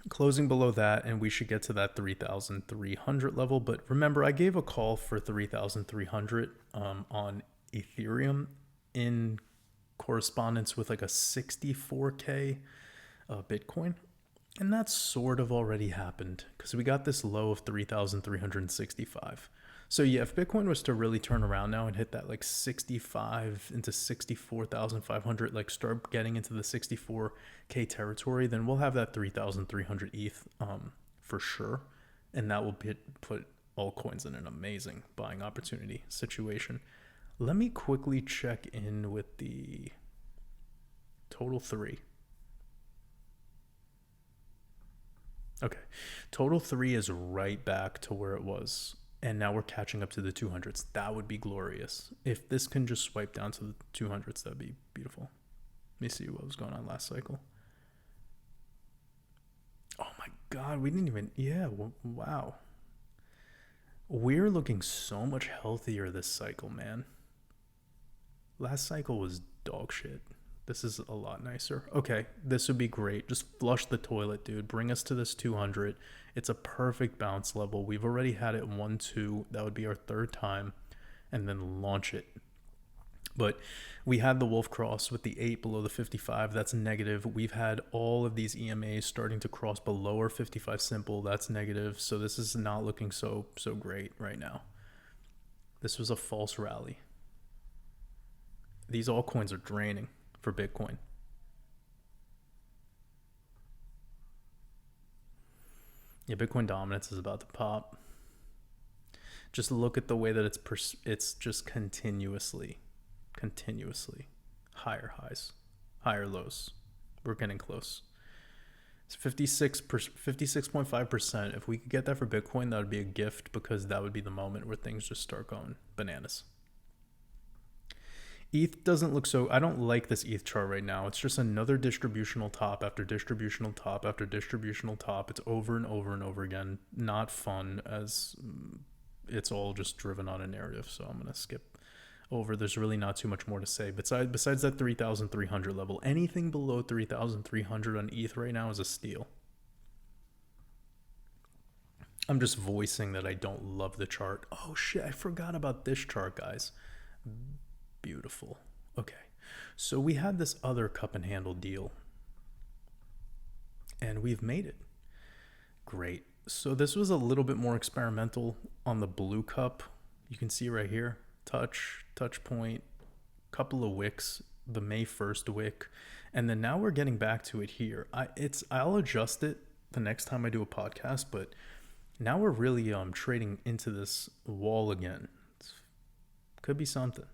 Closing below that, and we should get to that 3,300 level. But remember, I gave a call for 3,300 on Ethereum in correspondence with like a 64K Bitcoin. And that sort of already happened because we got this low of 3,365. So yeah, if Bitcoin was to really turn around now and hit that like 65 into 64,500, like start getting into the 64K territory, then we'll have that 3,300 ETH for sure. And that will put altcoins in an amazing buying opportunity situation. Let me quickly check in with the total 3. Okay, total 3 is right back to where it was And now we're catching up to the 200s. That would be glorious. If this can just swipe down to the 200s, that'd be beautiful. Let me see what was going on last cycle. Oh my God, we didn't even, yeah, wow. We're looking so much healthier this cycle, man. Last cycle was dog shit. This is a lot nicer. Okay, this would be great. Just flush the toilet, dude. Bring us to this 200. It's a perfect bounce level. We've already had it 1-2. That would be our third time. And then launch it. But we had the wolf cross with the 8 below the 55. That's negative. We've had all of these EMAs starting to cross below our 55 simple. That's negative. So this is not looking so great right now. This was a false rally. These altcoins are draining for Bitcoin. Yeah, Bitcoin dominance is about to pop. Just look at the way that it's just continuously higher highs, higher lows. We're getting close. It's 56.5%. If we could get that for Bitcoin, that would be a gift, because that would be the moment where things just start going bananas. ETH doesn't look so, I don't like this ETH chart right now. It's just another distributional top after distributional top after distributional top. It's over and over and over again. Not fun, as it's all just driven on a narrative. So I'm going to skip over. There's really not too much more to say. Besides that 3,300 level, anything below 3,300 on ETH right now is a steal. I'm just voicing that I don't love the chart. Oh shit, I forgot about this chart, guys. Beautiful. Okay, so we had this other cup and handle deal, and we've made it. Great. So this was a little bit more experimental on the blue cup. You can see right here, touch point, couple of wicks, the May 1st wick, and then now we're getting back to it here. I'll adjust it the next time I do a podcast, but now we're really trading into this wall again. Could be something.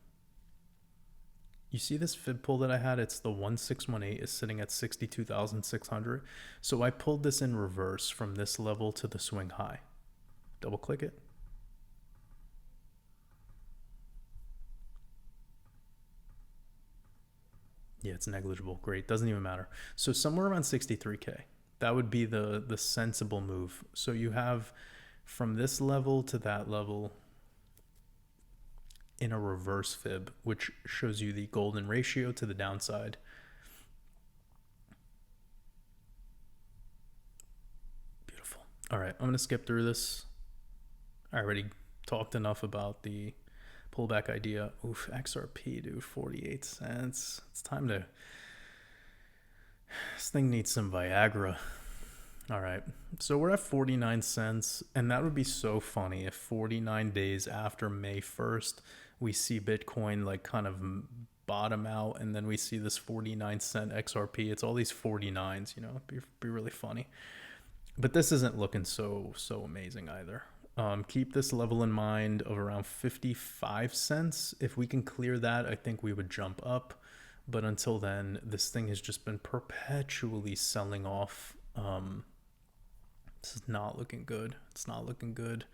You see this fib pull that I had? It's the 1618 is sitting at 62,600. So I pulled this in reverse from this level to the swing high. Double click it. Yeah, it's negligible. Great. Doesn't even matter. So somewhere around 63K. That would be the sensible move. So you have from this level to that level in a reverse fib, which shows you the golden ratio to the downside. Beautiful. All right, I'm going to skip through this. I already talked enough about the pullback idea. Oof, XRP, dude, 48 cents. It's time to... This thing needs some Viagra. All right, so we're at 49 cents, and that would be so funny if 49 days after May 1st, we see Bitcoin like kind of bottom out, and then we see this 49 cent XRP. It's all these 49s, you know, it'd be really funny. But this isn't looking so amazing either. Keep this level in mind of around 55 cents. If we can clear that, I think we would jump up. But until then, this thing has just been perpetually selling off. This is not looking good. It's not looking good,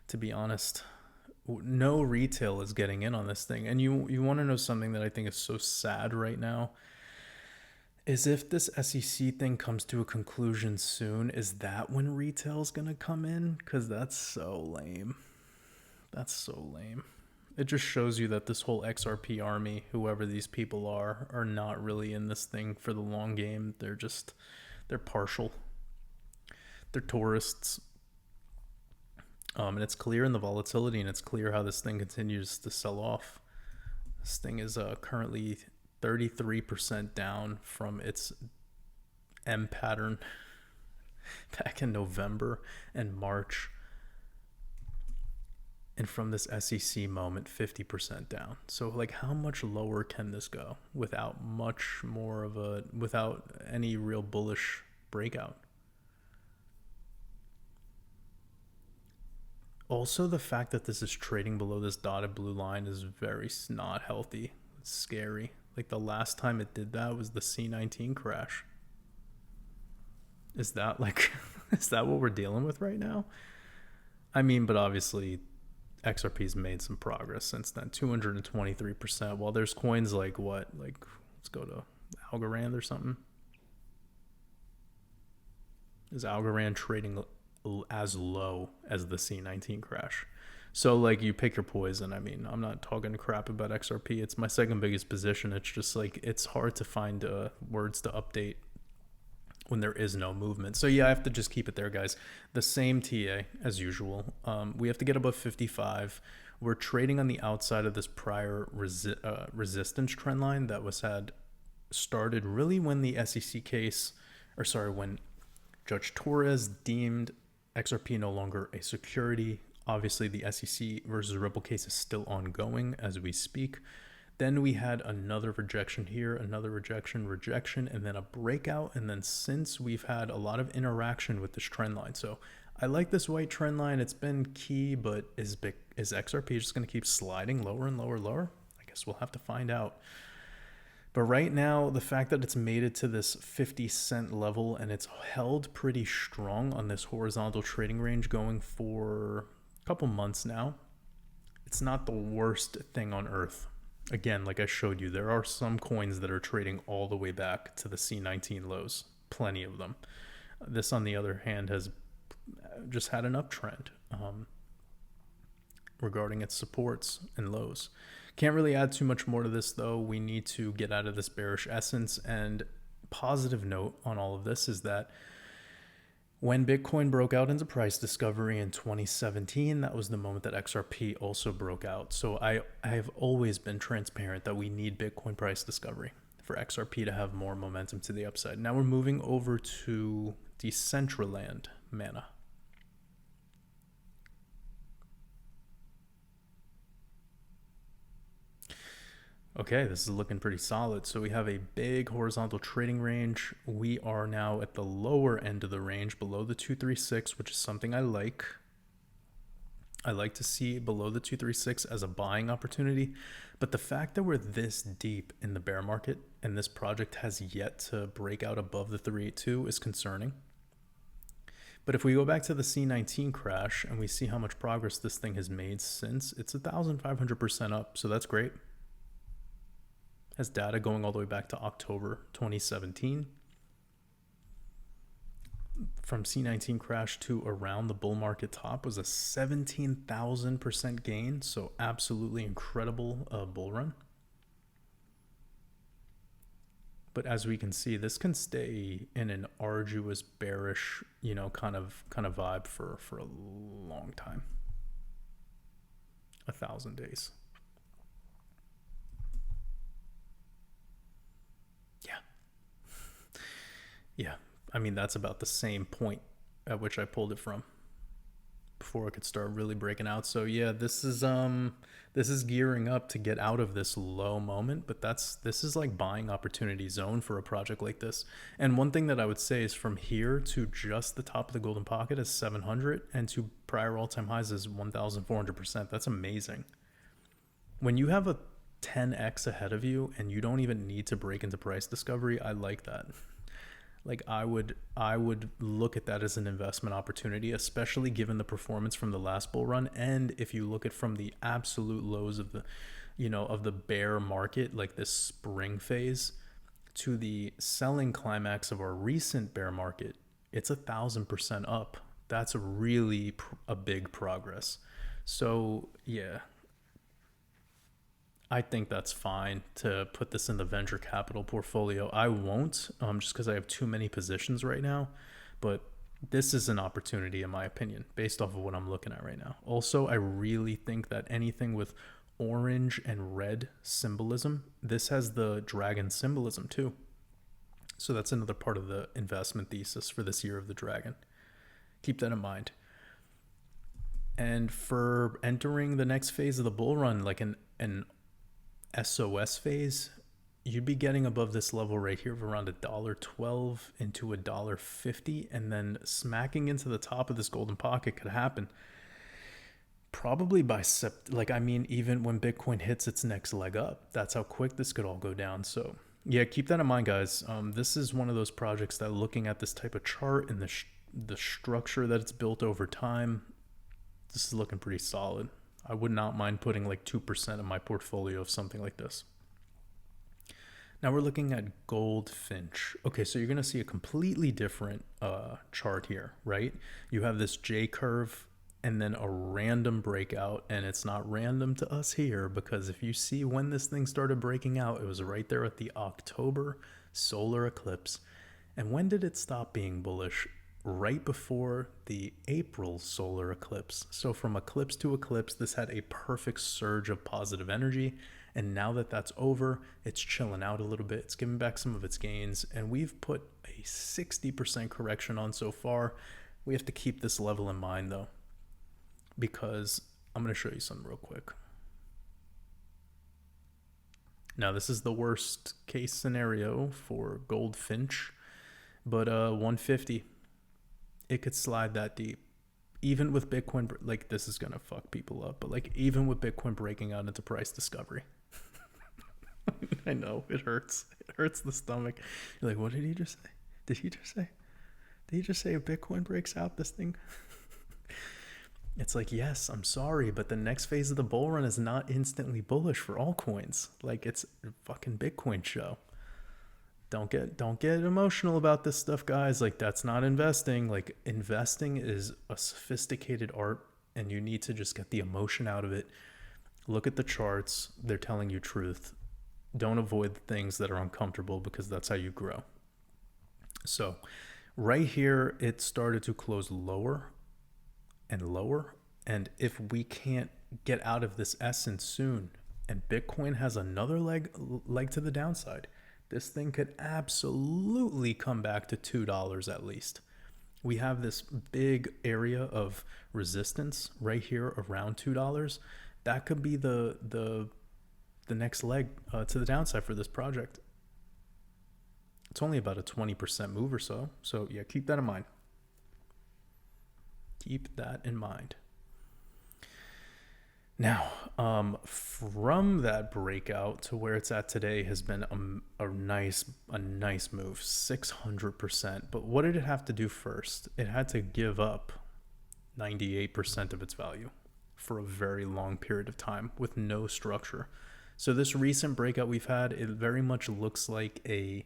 to be honest. No retail is getting in on this thing. And you want to know something that I think is so sad right now? Is if this SEC thing comes to a conclusion soon, is that when retail is going to come in? Because that's so lame. That's so lame. It just shows you that this whole XRP army, whoever these people are not really in this thing for the long game. They're partial. They're tourists. And it's clear in the volatility, and it's clear how this thing continues to sell off. This thing is currently 33% down from its M pattern back in November and March. And from this SEC moment, 50% down. So like, how much lower can this go without any real bullish breakout? Also, the fact that this is trading below this dotted blue line is very not healthy. It's scary. Like the last time it did that was the C19 crash. Is that what we're dealing with right now? I mean, but obviously XRP's made some progress since then, 223%. While there's coins like what? Like, let's go to Algorand or something. Is Algorand trading as low as the C19 crash? So, like, you pick your poison. I mean, I'm not talking crap about XRP. It's my second biggest position. It's just like, it's hard to find words to update when there is no movement. So yeah, I have to just keep it there, guys. The same TA as usual. We have to get above 55. We're trading on the outside of this prior resistance trend line that was started really when the SEC case, or sorry, when Judge Torres deemed XRP no longer a security. Obviously, the SEC versus Ripple case is still ongoing as we speak. Then we had another rejection here, another rejection, and then a breakout. And then since we've had a lot of interaction with this trend line. So I like this white trend line. It's been key, but is XRP just going to keep sliding lower and lower, lower? I guess we'll have to find out. But right now, the fact that it's made it to this 50-cent level and it's held pretty strong on this horizontal trading range going for a couple months now, it's not the worst thing on earth. Again, like I showed you, there are some coins that are trading all the way back to the C19 lows, plenty of them. This, on the other hand, has just had an uptrend regarding its supports and lows. Can't really add too much more to this, though. We need to get out of this bearish essence. And positive note on all of this is that when Bitcoin broke out into price discovery in 2017, that was the moment that XRP also broke out. So I have always been transparent that we need Bitcoin price discovery for XRP to have more momentum to the upside. Now we're moving over to Decentraland Mana. Okay, this is looking pretty solid. So we have a big horizontal trading range. We are now at the lower end of the range, below the 236, which is something I like. I like to see below the 236 as a buying opportunity. But the fact that we're this deep in the bear market and this project has yet to break out above the 382 is concerning. But if we go back to the C19 crash and we see how much progress this thing has made since, it's 1,500% up. So that's great. Has data going all the way back to October 2017. From C19 crash to around the bull market top was a 17,000% gain. So absolutely incredible bull run. But as we can see, this can stay in an arduous, bearish, kind of vibe for a long time. 1,000 days. Yeah, I mean, that's about the same point at which I pulled it from before it could start really breaking out. So yeah, this is gearing up to get out of this low moment, but this is like buying opportunity zone for a project like this. And one thing that I would say is from here to just the top of the golden pocket is 700 and to prior all-time highs is 1,400%. That's amazing. When you have a 10x ahead of you and you don't even need to break into price discovery, I like that. Like I would look at that as an investment opportunity, especially given the performance from the last bull run. And if you look at from the absolute lows of the bear market, like this spring phase, to the selling climax of our recent bear market, it's 1,000% up. That's really a big progress. So yeah, I think that's fine to put this in the venture capital portfolio. I won't, just because I have too many positions right now. But this is an opportunity, in my opinion, based off of what I'm looking at right now. Also, I really think that anything with orange and red symbolism, this has the dragon symbolism too. So that's another part of the investment thesis for this year of the dragon. Keep that in mind. And for entering the next phase of the bull run, like an SOS phase, you'd be getting above this level right here of around $1.12 into $1.50, and then smacking into the top of this golden pocket could happen probably by even when Bitcoin hits its next leg up. That's how quick this could all go down. So yeah, keep that in mind, guys. This is one of those projects that, looking at this type of chart and the structure that it's built over time, This is looking pretty solid. I would not mind putting like 2% of my portfolio of something like this. Now we're looking at Goldfinch. Okay, so you're going to see a completely different chart here, right? You have this J curve and then a random breakout, and it's not random to us here because if you see when this thing started breaking out, it was right there at the October solar eclipse. And when did it stop being bullish? Right before the April solar eclipse. So from eclipse to eclipse, this had a perfect surge of positive energy. And now that that's over, it's chilling out a little bit. It's giving back some of its gains. And we've put a 60% correction on so far. We have to keep this level in mind though, because I'm going to show you something real quick. Now this is the worst case scenario for Goldfinch, but 150, it could slide that deep. Even with Bitcoin, like this is going to fuck people up, but like even with Bitcoin breaking out into price discovery. I know, it hurts. It hurts the stomach. You're like, what did he just say? Did he just say if Bitcoin breaks out, this thing? It's like, yes, I'm sorry, but the next phase of the bull run is not instantly bullish for altcoins. Like, it's a fucking Bitcoin show. Don't get emotional about this stuff, guys. Like, that's not investing. Like, investing is a sophisticated art, and you need to just get the emotion out of it. Look at the charts. They're telling you truth. Don't avoid the things that are uncomfortable because that's how you grow. So right here, it started to close lower and lower. And if we can't get out of this essence soon, and Bitcoin has another leg to the downside, this thing could absolutely come back to $2 at least. We have this big area of resistance right here around $2. That could be the next leg to the downside for this project. It's only about a 20% move or so. So yeah, keep that in mind. Keep that in mind. Now, from that breakout to where it's at today has been a nice move, 600%. But what did it have to do first? It had to give up 98% of its value for a very long period of time with no structure. So this recent breakout we've had, it very much looks like a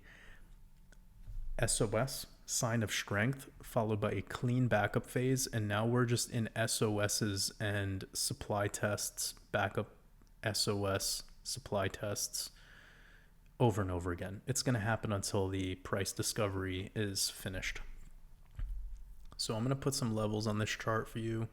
SOS, sign of strength, followed by a clean backup phase. And now we're just in SOSs and supply tests, backup SOS, supply tests over and over again. It's going to happen until the price discovery is finished. So I'm going to put some levels on this chart for you.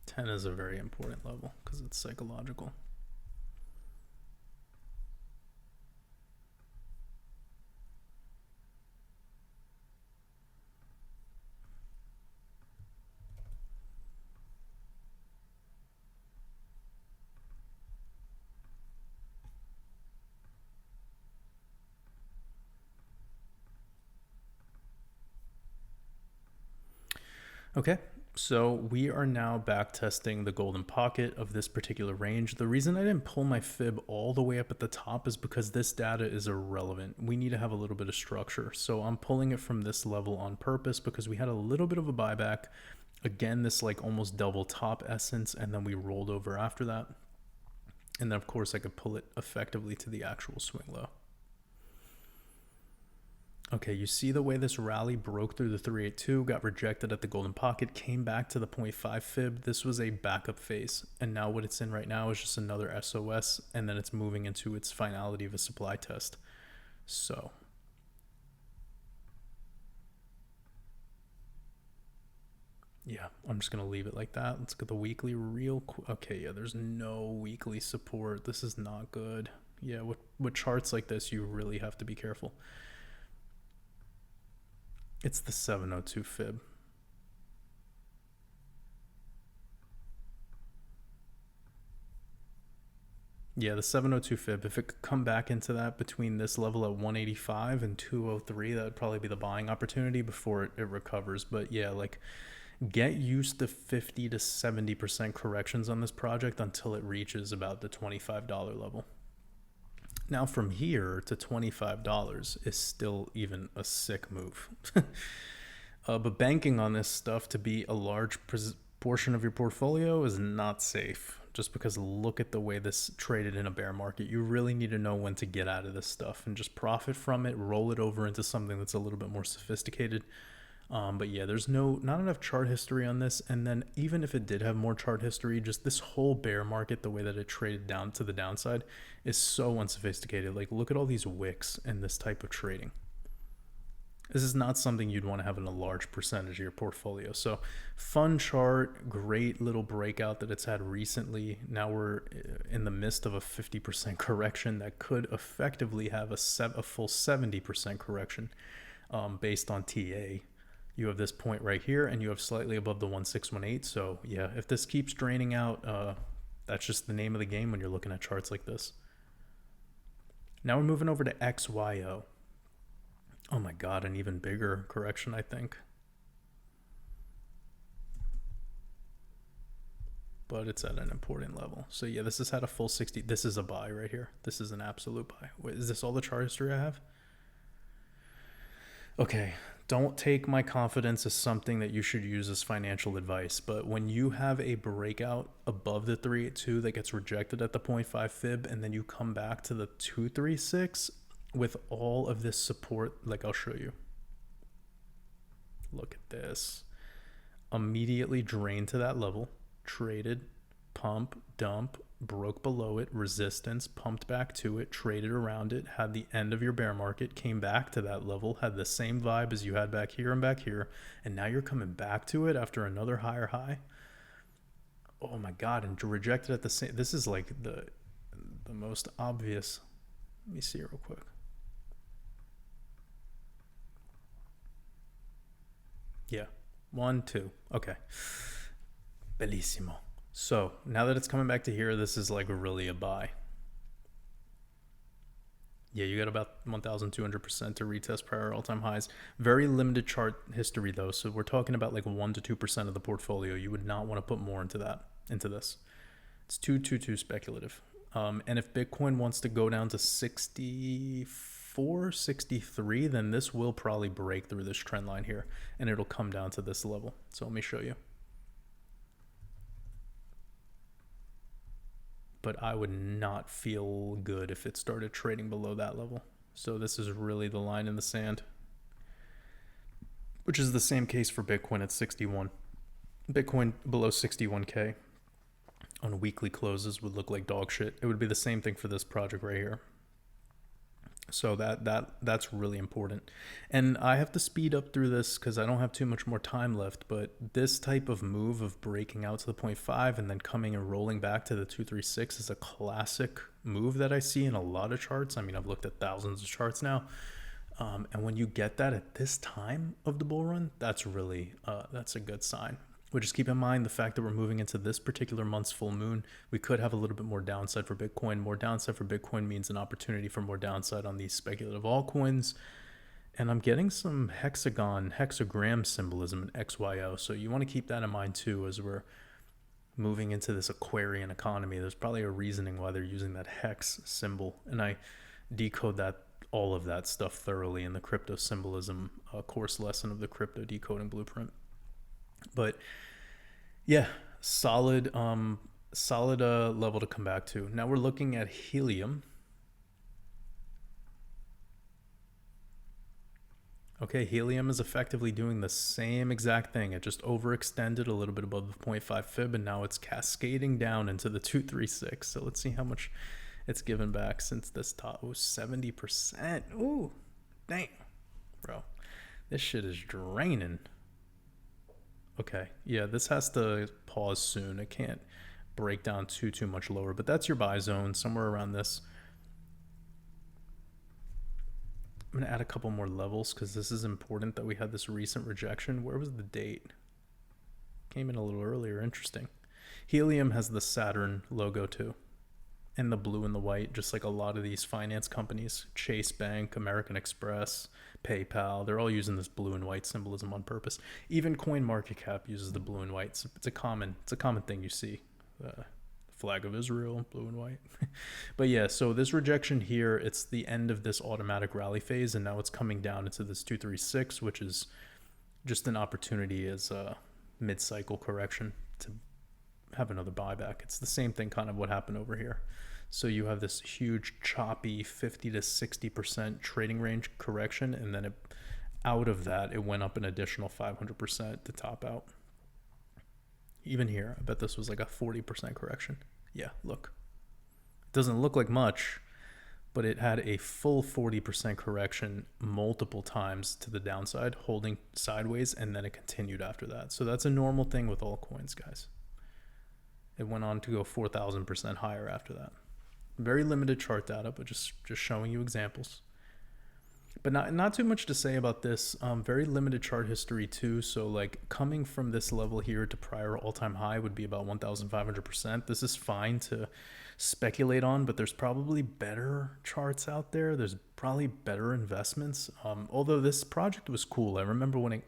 Ten is a very important level because it's psychological. Okay, so we are now back testing the golden pocket of this particular range. The reason I didn't pull my fib all the way up at the top is because this data is irrelevant. We need to have a little bit of structure. So I'm pulling it from this level on purpose because we had a little bit of a buyback. Again, this like almost double top essence, and then we rolled over after that. And then of course I could pull it effectively to the actual swing low. Okay, you see the way this rally broke through the 382, got rejected at the golden pocket, came back to the 0.5 fib. This was a backup phase. And now what it's in right now is just another SOS, and then it's moving into its finality of a supply test. So yeah, I'm just going to leave it like that. Let's get the weekly real quick. Okay, yeah, there's no weekly support. This is not good. Yeah, with charts like this, you really have to be careful. It's the 702 fib. Yeah, the 702 fib, if it could come back into that between this level at 185 and 203, that would probably be the buying opportunity before it recovers. But yeah, like get used to 50 to 70% corrections on this project until it reaches about the $25 level. Now from here to $25 is still even a sick move. But banking on this stuff to be a large portion of your portfolio is not safe, just because look at the way this traded in a bear market. You really need to know when to get out of this stuff and just profit from it, roll it over into something that's a little bit more sophisticated. But yeah, there's not enough chart history on this. And then even if it did have more chart history, just this whole bear market, the way that it traded down to the downside is so unsophisticated. Like look at all these wicks in this type of trading. This is not something you'd want to have in a large percentage of your portfolio. So fun chart, great little breakout that it's had recently. Now we're in the midst of a 50% correction that could effectively have a full 70% correction based on TA. You have this point right here and you have slightly above the 1618. So yeah, if this keeps draining out, that's just the name of the game when you're looking at charts like this. Now we're moving over to XYO. Oh my God, an even bigger correction, I think. But it's at an important level. So yeah, this has had a full 60. This is a buy right here. This is an absolute buy. Wait, is this all the chart history I have? Okay, don't take my confidence as something that you should use as financial advice, but when you have a breakout above the 382 that gets rejected at the 0.5 fib, and then you come back to the 236 with all of this support, like I'll show you. Look at this. Immediately drained to that level, traded, pump, dump, broke below it, resistance, pumped back to it, traded around it, had the end of your bear market, came back to that level, had the same vibe as you had back here, and now you're coming back to it after another higher high. Oh my God, and rejected at the same, this is like the most obvious. Let me see it real quick. Yeah, 1, 2, okay. Bellissimo. So now that it's coming back to here, this is like really a buy. Yeah, you got about 1,200% to retest prior all-time highs. Very limited chart history though, so we're talking about like 1 to 2% of the portfolio. You would not want to put more into this. It's too speculative. And if Bitcoin wants to go down to 64, 63, then this will probably break through this trend line here, and it'll come down to this level. So let me show you. But I would not feel good if it started trading below that level. So this is really the line in the sand, which is the same case for Bitcoin at 61. Bitcoin below 61K on weekly closes would look like dog shit. It would be the same thing for this project right here. So that's really important. And I have to speed up through this because I don't have too much more time left, but this type of move of breaking out to the 0.5 and then coming and rolling back to the 236 is a classic move that I see in a lot of charts. I mean, I've looked at thousands of charts now. And when you get that at this time of the bull run, that's really, that's a good sign. But just keep in mind the fact that we're moving into this particular month's full moon. We could have a little bit more downside for Bitcoin. More downside for Bitcoin means an opportunity for more downside on these speculative altcoins. And I'm getting some hexagram symbolism in XYO. So you want to keep that in mind too as we're moving into this Aquarian economy. There's probably a reasoning why they're using that hex symbol. And I decode all of that stuff thoroughly in the crypto symbolism course lesson of the Crypto Decoding Blueprint. But yeah, solid level to come back to. Now we're looking at helium. Okay, helium is effectively doing the same exact thing. It just overextended a little bit above the 0.5 fib, and now it's cascading down into the 236. So let's see how much it's given back since this top. Oh, 70%. Ooh, dang, bro, this shit is draining. Okay, yeah, this has to pause soon. It can't break down too much lower, but that's your buy zone, somewhere around this. I'm going to add a couple more levels because this is important that we had this recent rejection. Where was the date? Came in a little earlier. Interesting. Helium has the Saturn logo too. in the blue and the white, just like a lot of these finance companies, Chase Bank, American Express, PayPal, they're all using this blue and white symbolism on purpose. Even CoinMarketCap uses the blue and white. It's a common thing you see. Flag of Israel, blue and white. But yeah, so this rejection here, it's the end of this automatic rally phase, and now it's coming down into this 236, which is just an opportunity as a mid-cycle correction to have another buyback. It's the same thing kind of what happened over here. So you have this huge choppy 50 to 60% trading range correction, and then out of that, it went up an additional 500% to top out. Even here, I bet this was like a 40% correction. Yeah, look. It doesn't look like much, but it had a full 40% correction multiple times to the downside, holding sideways, and then it continued after that. So that's a normal thing with all coins, guys. It went on to go 4,000% higher after that. Very limited chart data, but just showing you examples. But not too much to say about this. Very limited chart history too. So like coming from this level here to prior all-time high would be about 1,500%. This is fine to speculate on, but there's probably better charts out there. There's probably better investments. Although this project was cool. I remember when it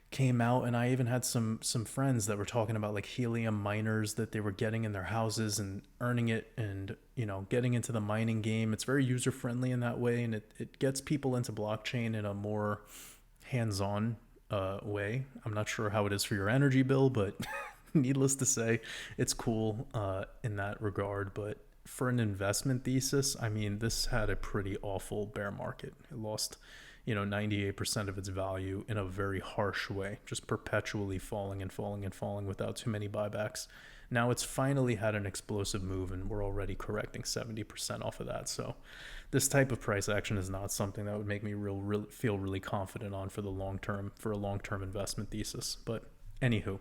came out, and I even had some friends that were talking about like helium miners that they were getting in their houses and earning it, and getting into the mining game. It's very user friendly in that way, and it gets people into blockchain in a more hands-on way. I'm not sure how it is for your energy bill, but needless to say, it's cool in that regard. But for an investment thesis, I mean, this had a pretty awful bear market. It lost 98% of its value in a very harsh way, just perpetually falling and falling and falling without too many buybacks. Now it's finally had an explosive move, and we're already correcting 70% off of that. So this type of price action is not something that would make me feel really confident on for the long term, for a long-term investment thesis. But anywho,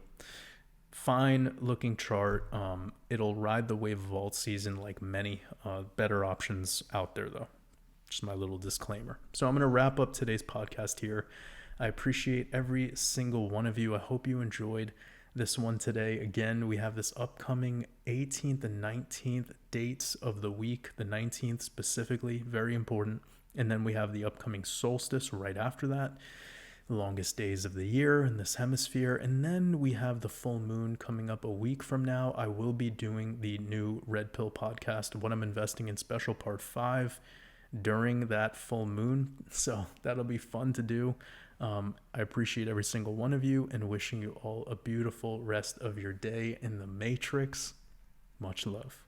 fine looking chart. It'll ride the wave of alt season like many better options out there though. Just my little disclaimer. So I'm going to wrap up today's podcast here. I appreciate every single one of you. I hope you enjoyed this one today. Again, we have this upcoming 18th and 19th dates of the week, the 19th specifically, very important. And then we have the upcoming solstice right after that, the longest days of the year in this hemisphere. And then we have the full moon coming up a week from now. I will be doing the new Red Pill podcast, What I'm Investing in Special Part 5, during that full moon. So that'll be fun to do. I appreciate every single one of you, and wishing you all a beautiful rest of your day in the Matrix. Much love.